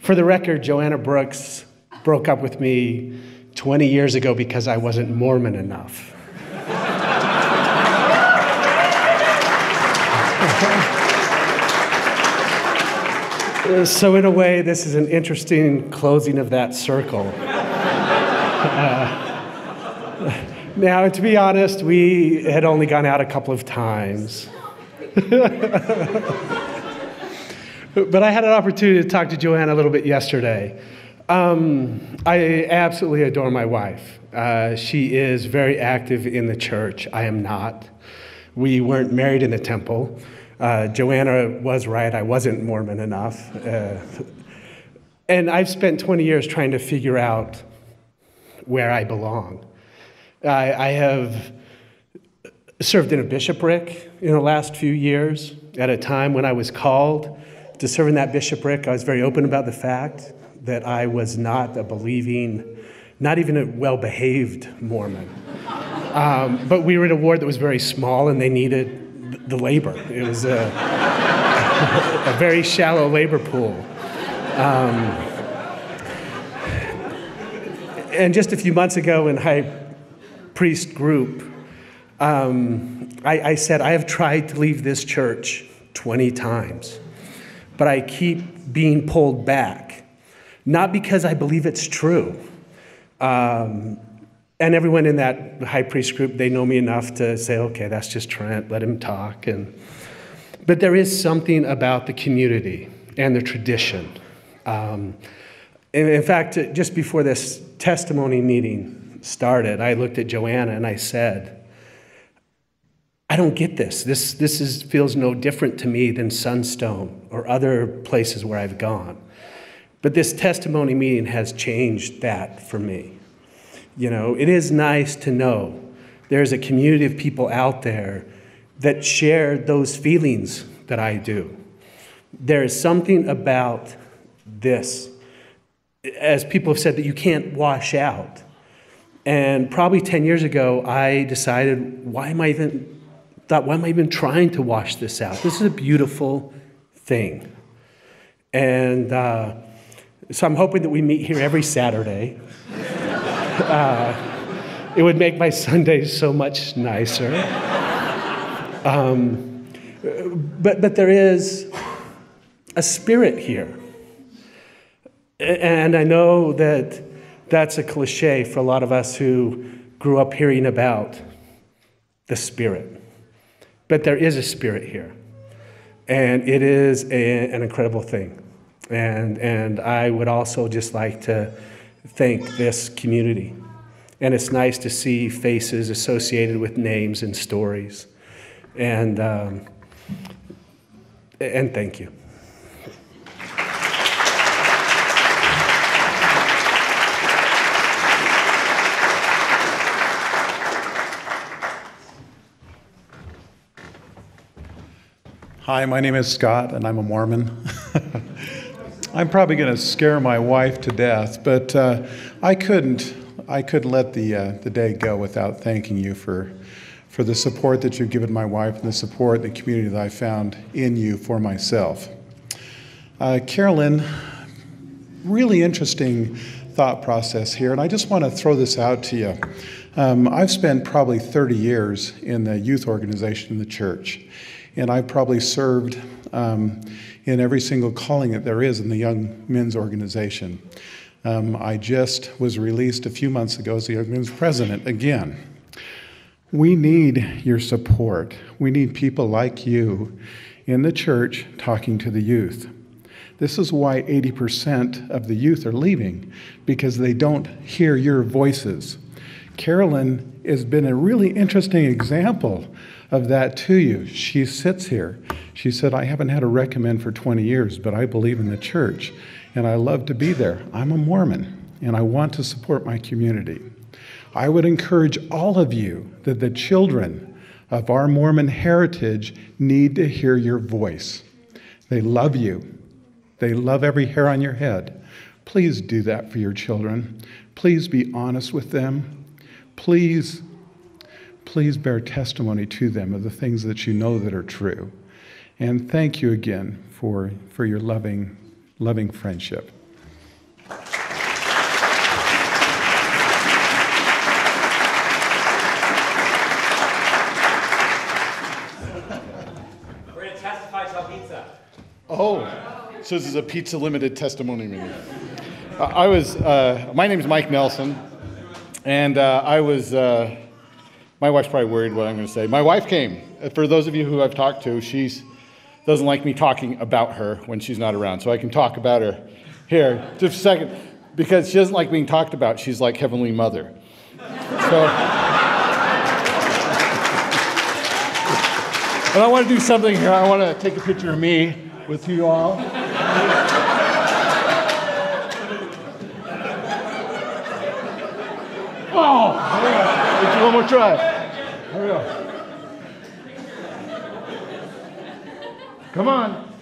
For the record, Joanna Brooks broke up with me 20 years ago because I wasn't Mormon enough. So in a way, this is an interesting closing of that circle. Now, to be honest, we had only gone out a couple of times. But I had an opportunity to talk to Joanna a little bit yesterday. I absolutely adore my wife. She is very active in the church. I am not. We weren't married in the temple. Joanna was right. I wasn't Mormon enough. And I've spent 20 years trying to figure out where I belong. I have served in a bishopric in the last few years. At a time when I was called to serve in that bishopric, I was very open about the fact that I was not a believing, not even a well-behaved Mormon. But we were in a ward that was very small, and they needed the labor. It was a very shallow labor pool. And just a few months ago in high priest group, I said, I have tried to leave this church 20 times, but I keep being pulled back, not because I believe it's true. And everyone in that high priest group, they know me enough to say, okay, that's just Trent, let him talk. But there is something about the community and the tradition. In fact, just before this testimony meeting started, I looked at Joanna and I said, I don't get this. This feels no different to me than Sunstone or other places where I've gone. But this testimony meeting has changed that for me. You know, it is nice to know there's a community of people out there that share those feelings that I do. There is something about this, as people have said, that you can't wash out. And probably 10 years ago, I decided, why am I even trying to wash this out? This is a beautiful thing. And so I'm hoping that we meet here every Saturday. It would make my Sundays so much nicer. But there is a spirit here. And I know that that's a cliche for a lot of us who grew up hearing about the Spirit. But there is a spirit here. And it is an incredible thing. And I would also just like to thank this community. And it's nice to see faces associated with names and stories. And thank you. Hi, my name is Scott, and I'm a Mormon. I'm probably going to scare my wife to death, but I couldn't let the day go without thanking you for the support that you've given my wife and the support and the community that I found in you for myself. Carolyn, really interesting thought process here, and I just want to throw this out to you. I've spent probably 30 years in the youth organization in the church. And I probably served in every single calling that there is in the young men's organization. I just was released a few months ago as the young men's president again. We need your support. We need people like you in the church talking to the youth. This is why 80% of the youth are leaving, because they don't hear your voices. Carolyn has been a really interesting example of that to you. She sits here. She said, I haven't had a recommend for 20 years, but I believe in the church, and I love to be there. I'm a Mormon, and I want to support my community. I would encourage all of you that the children of our Mormon heritage need to hear your voice. They love you. They love every hair on your head. Please do that for your children. Please be honest with them. Please bear testimony to them of the things that you know that are true. And thank you again for your loving friendship. Oh, so this is a pizza limited testimony meeting. My name is Mike Nelson, and my wife's probably worried what I'm going to say. My wife came. For those of you who I've talked to, she doesn't like me talking about her when she's not around, so I can talk about her here. Just a second, because she doesn't like being talked about. She's like Heavenly Mother. So, and I want to do something here. I want to take a picture of me with you all. Oh, let's do one more try. Here we go. Come on.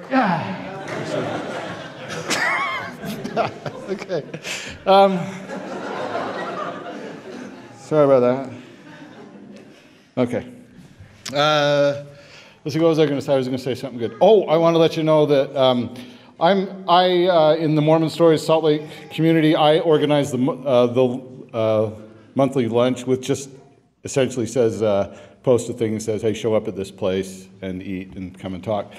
Yeah. Okay. Sorry about that. Okay. Let's see, what was I going to say? I was going to say something good. Oh, I want to let you know that in the Mormon Stories Salt Lake community, I organize the monthly lunch, which just essentially says, post a thing and says, hey, show up at this place and eat and come and talk.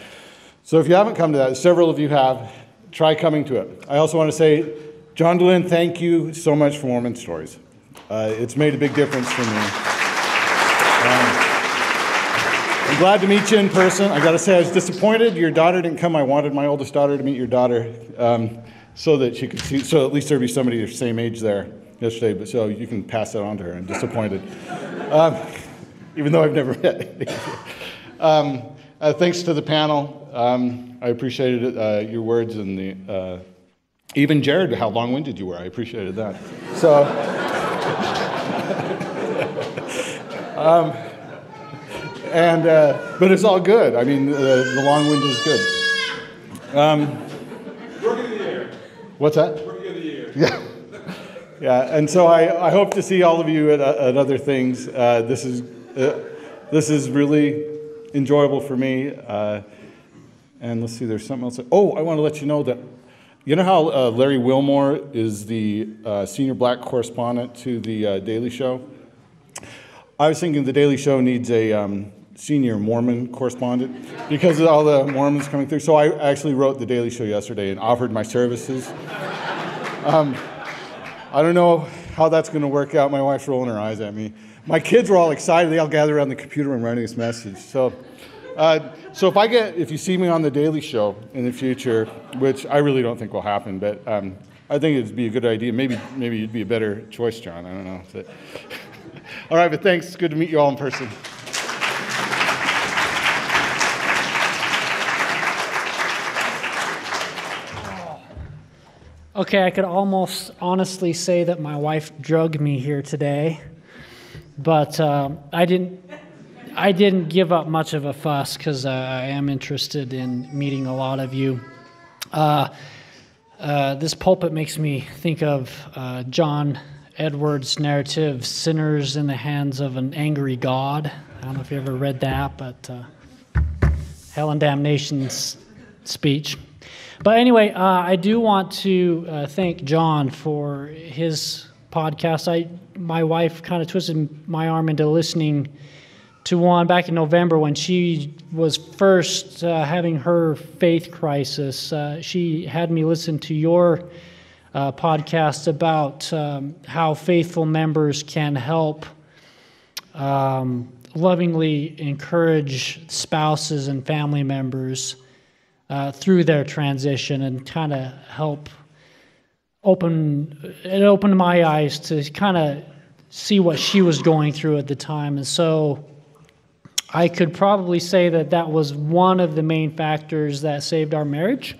So if you haven't come to that, several of you have, try coming to it. I also want to say, John DeLynn, thank you so much for Mormon Stories. It's made a big difference for me. I'm glad to meet you in person. I got to say, I was disappointed your daughter didn't come. I wanted my oldest daughter to meet your daughter so that she could see, so at least there'd be somebody your same age there yesterday, but so you can pass that on to her. I'm disappointed. Even though I've never met. Thanks to the panel. I appreciated it, your words and the, even Jared, how long-winded you were. I appreciated that. So, but it's all good. I mean, the long-wind is good. Rookie of the year. What's that? Rookie of the year. Yeah. Yeah, and so I hope to see all of you at other things. This is really enjoyable for me. And let's see, there's something else. Oh, I want to let you know that, you know how Larry Wilmore is the senior black correspondent to the Daily Show? I was thinking the Daily Show needs a senior Mormon correspondent because of all the Mormons coming through. So I actually wrote the Daily Show yesterday and offered my services. I don't know how that's going to work out. My wife's rolling her eyes at me. My kids were all excited. They all gathered around the computer and writing this message. So if you see me on the Daily Show in the future, which I really don't think will happen, but I think it'd be a good idea. Maybe you'd be a better choice, John. I don't know. All right, but thanks. It's good to meet you all in person. Okay, I could almost honestly say that my wife drugged me here today, but I didn't give up much of a fuss because I am interested in meeting a lot of you. This pulpit makes me think of John Edwards' narrative, Sinners in the Hands of an Angry God. I don't know if you ever read that, but Hell and Damnation's speech. But anyway, I do want to thank John for his podcast. My wife kind of twisted my arm into listening to one back in November when she was first having her faith crisis. She had me listen to your podcast about how faithful members can help lovingly encourage spouses and family members through their transition and kind of help opened my eyes to kind of see what she was going through at the time. And so I could probably say that that was one of the main factors that saved our marriage.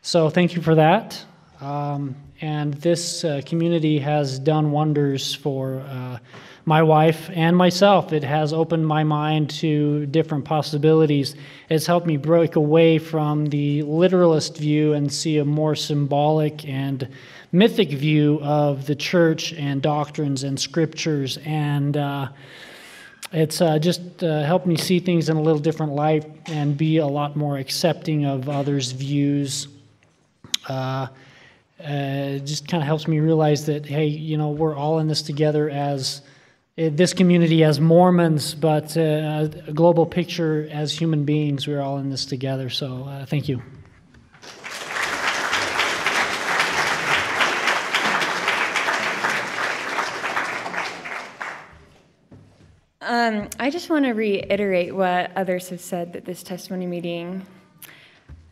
So thank you for that. And this community has done wonders for my wife and myself. It has opened my mind to different possibilities. It's helped me break away from the literalist view and see a more symbolic and mythic view of the church and doctrines and scriptures. And it's just helped me see things in a little different light and be a lot more accepting of others' views. It just kind of helps me realize that, hey, you know, we're all in this together as this community as Mormons, but a global picture as human beings. We're all in this together. So thank you. I just want to reiterate what others have said, that this testimony meeting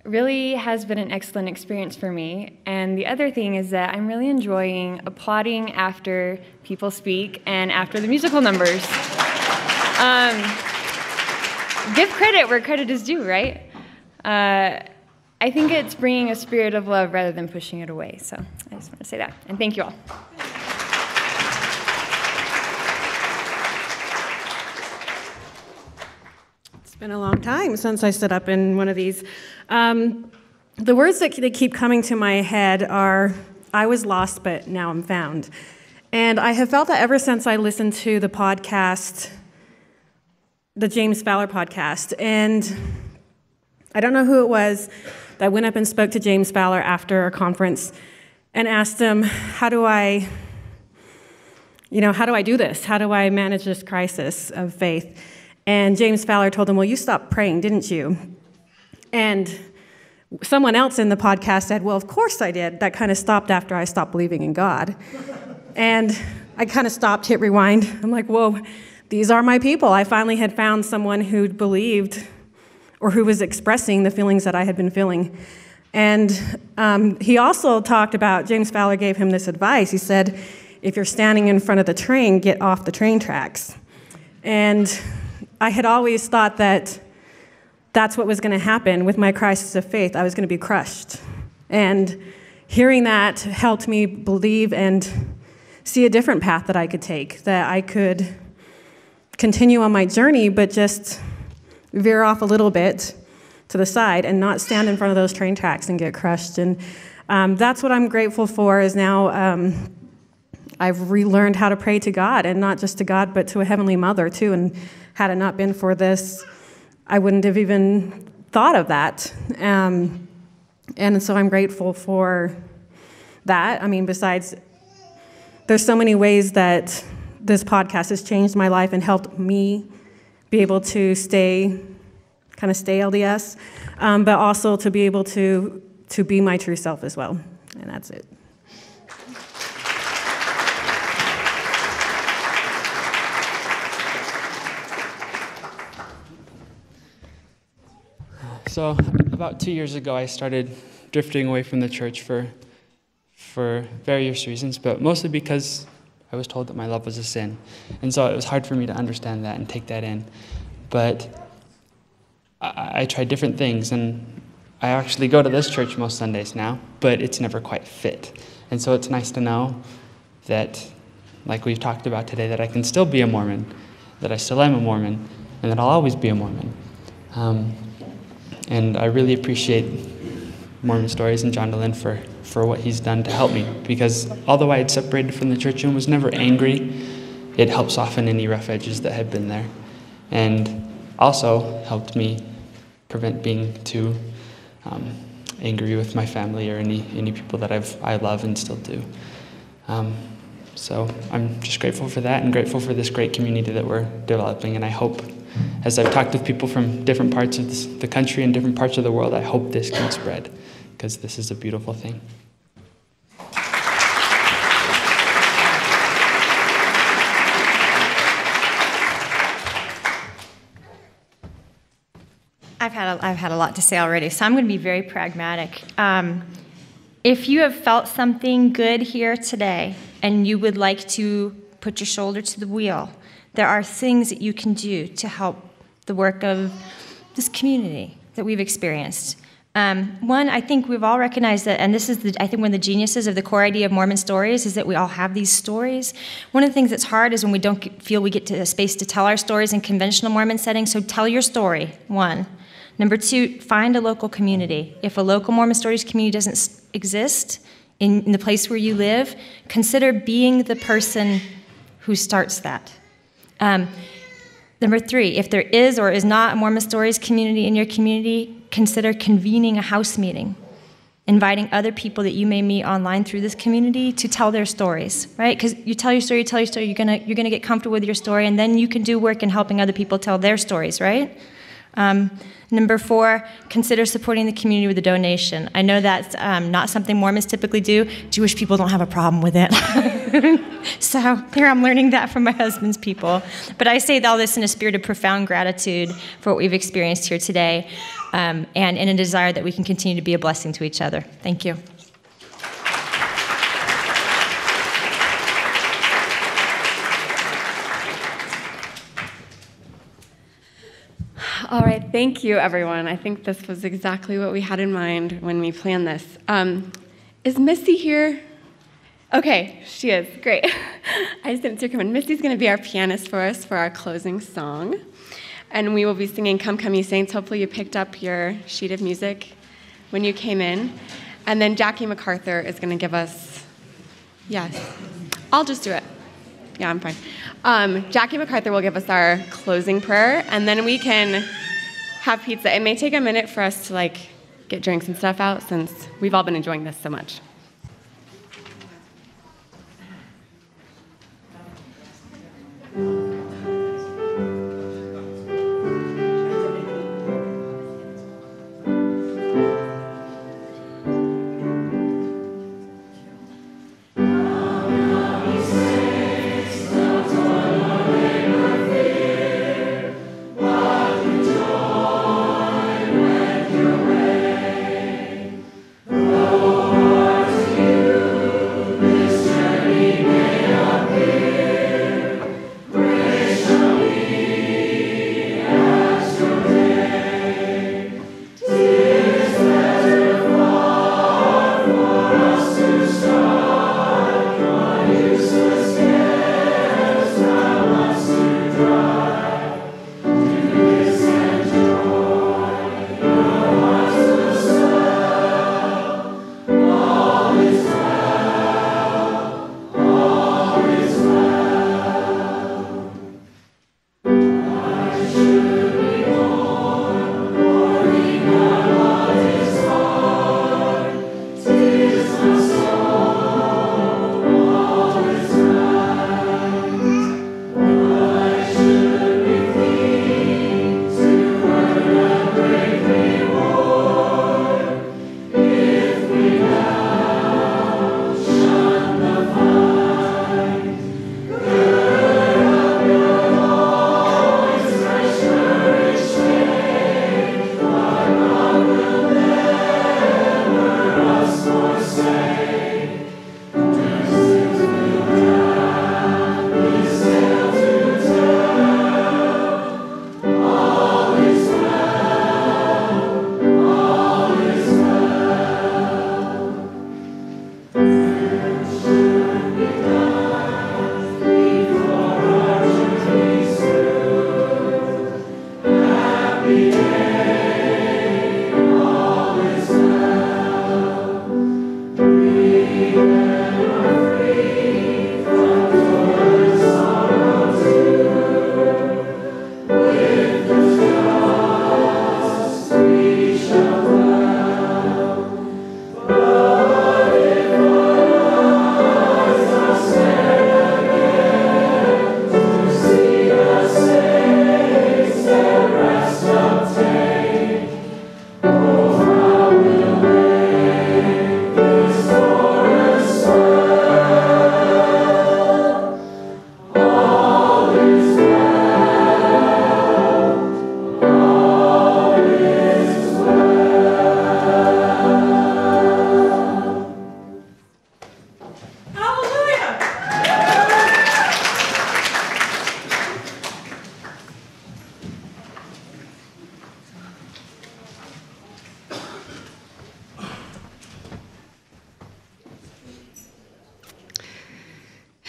really has been an excellent experience for me. And the other thing is that I'm really enjoying applauding after people speak and after the musical numbers. Give credit where credit is due, right? I think it's bringing a spirit of love rather than pushing it away. So I just want to say that. And thank you all. It's been a long time since I stood up in one of these. The words that keep coming to my head are, I was lost, but now I'm found. And I have felt that ever since I listened to the podcast, the James Fowler podcast. And I don't know who it was that went up and spoke to James Fowler after a conference and asked him, how do I do this? How do I manage this crisis of faith? And James Fowler told him, well, you stopped praying, didn't you? And someone else in the podcast said, well, of course I did. That kind of stopped after I stopped believing in God. And I kind of stopped, hit rewind. I'm like, whoa, these are my people. I finally had found someone who believed or who was expressing the feelings that I had been feeling. And he also talked about, James Fowler gave him this advice. He said, if you're standing in front of the train, get off the train tracks. And I had always thought that that's what was going to happen with my crisis of faith. I was going to be crushed. And hearing that helped me believe and see a different path that I could take, that I could continue on my journey, but just veer off a little bit to the side and not stand in front of those train tracks and get crushed. And that's what I'm grateful for, is now I've relearned how to pray to God, and not just to God, but to a Heavenly Mother, too. And had it not been for this, I wouldn't have even thought of that. And so I'm grateful for that. I mean, besides, there's so many ways that this podcast has changed my life and helped me be able to stay LDS, but also to be able to be my true self as well. And that's it. So about 2 years ago, I started drifting away from the church for various reasons, but mostly because I was told that my love was a sin. And so it was hard for me to understand that and take that in. But I tried different things, and I actually go to this church most Sundays now, but it's never quite fit. And so it's nice to know that, like we've talked about today, that I can still be a Mormon, that I still am a Mormon, and that I'll always be a Mormon. And I really appreciate Mormon Stories and John Dehlin for what he's done to help me, because although I had separated from the church and was never angry, it helped soften any rough edges that had been there, and also helped me prevent being too angry with my family or any people that I love and still do. So I'm just grateful for that, and grateful for this great community that we're developing. And I hope, as I've talked with people from different parts of the country and different parts of the world, I hope this can spread, because this is a beautiful thing. I've had a lot to say already, so I'm going to be very pragmatic. If you have felt something good here today, and you would like to put your shoulder to the wheel, there are things that you can do to help the work of this community that we've experienced. One, I think we've all recognized that, and this is, I think, one of the geniuses of the core idea of Mormon Stories is that we all have these stories. One of the things that's hard is when we don't feel we get to a space to tell our stories in conventional Mormon settings, so tell your story, one. Number two, find a local community. If a local Mormon Stories community doesn't exist in the place where you live, consider being the person who starts that. Number three, if there is or is not a Mormon Stories community in your community, consider convening a house meeting, inviting other people that you may meet online through this community to tell their stories, right? Because you tell your story, you're gonna get comfortable with your story, and then you can do work in helping other people tell their stories, right? Number four, consider supporting the community with a donation. I know that's not something Mormons typically do. Jewish people don't have a problem with it. So here I'm learning that from my husband's people. But I say all this in a spirit of profound gratitude for what we've experienced here today, and in a desire that we can continue to be a blessing to each other. Thank you. All right, thank you, everyone. I think this was exactly what we had in mind when we planned this. Is Missy here? Okay, she is. Great. I just didn't see her come in. Missy's going to be our pianist for us for our closing song. And we will be singing Come, Come, Ye Saints. Hopefully you picked up your sheet of music when you came in. And then Jackie MacArthur is going to give us, yes, I'll just do it. Yeah, I'm fine. Jackie MacArthur will give us our closing prayer, and then we can have pizza. It may take a minute for us to get drinks and stuff out since we've all been enjoying this so much. Lord,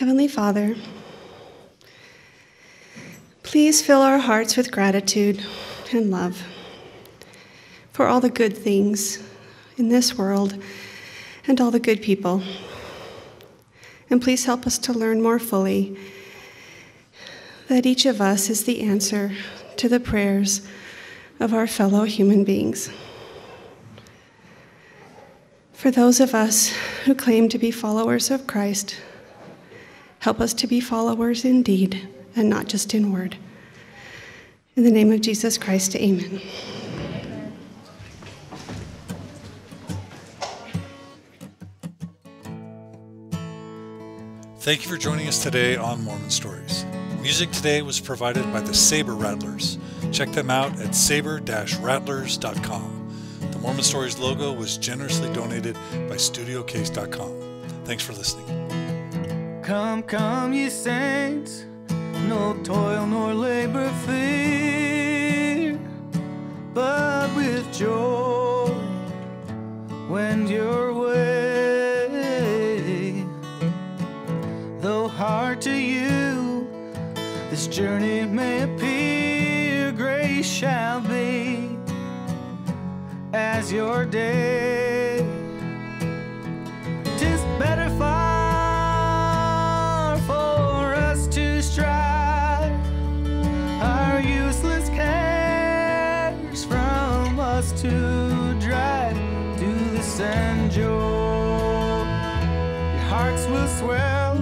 Heavenly Father, please fill our hearts with gratitude and love for all the good things in this world and all the good people. And please help us to learn more fully that each of us is the answer to the prayers of our fellow human beings. For those of us who claim to be followers of Christ, help us to be followers in deed and not just in word. In the name of Jesus Christ, amen. Thank you for joining us today on Mormon Stories. Music today was provided by the Saber Rattlers. Check them out at saber-rattlers.com. The Mormon Stories logo was generously donated by StudioCase.com. Thanks for listening. Come, come, ye saints, no toil nor labor fear, but with joy wend your way. Though hard to you this journey may appear, grace shall be as your day. 'Tis better far for us to strive our useless cares from us to drive to the sand joy. Your hearts will swell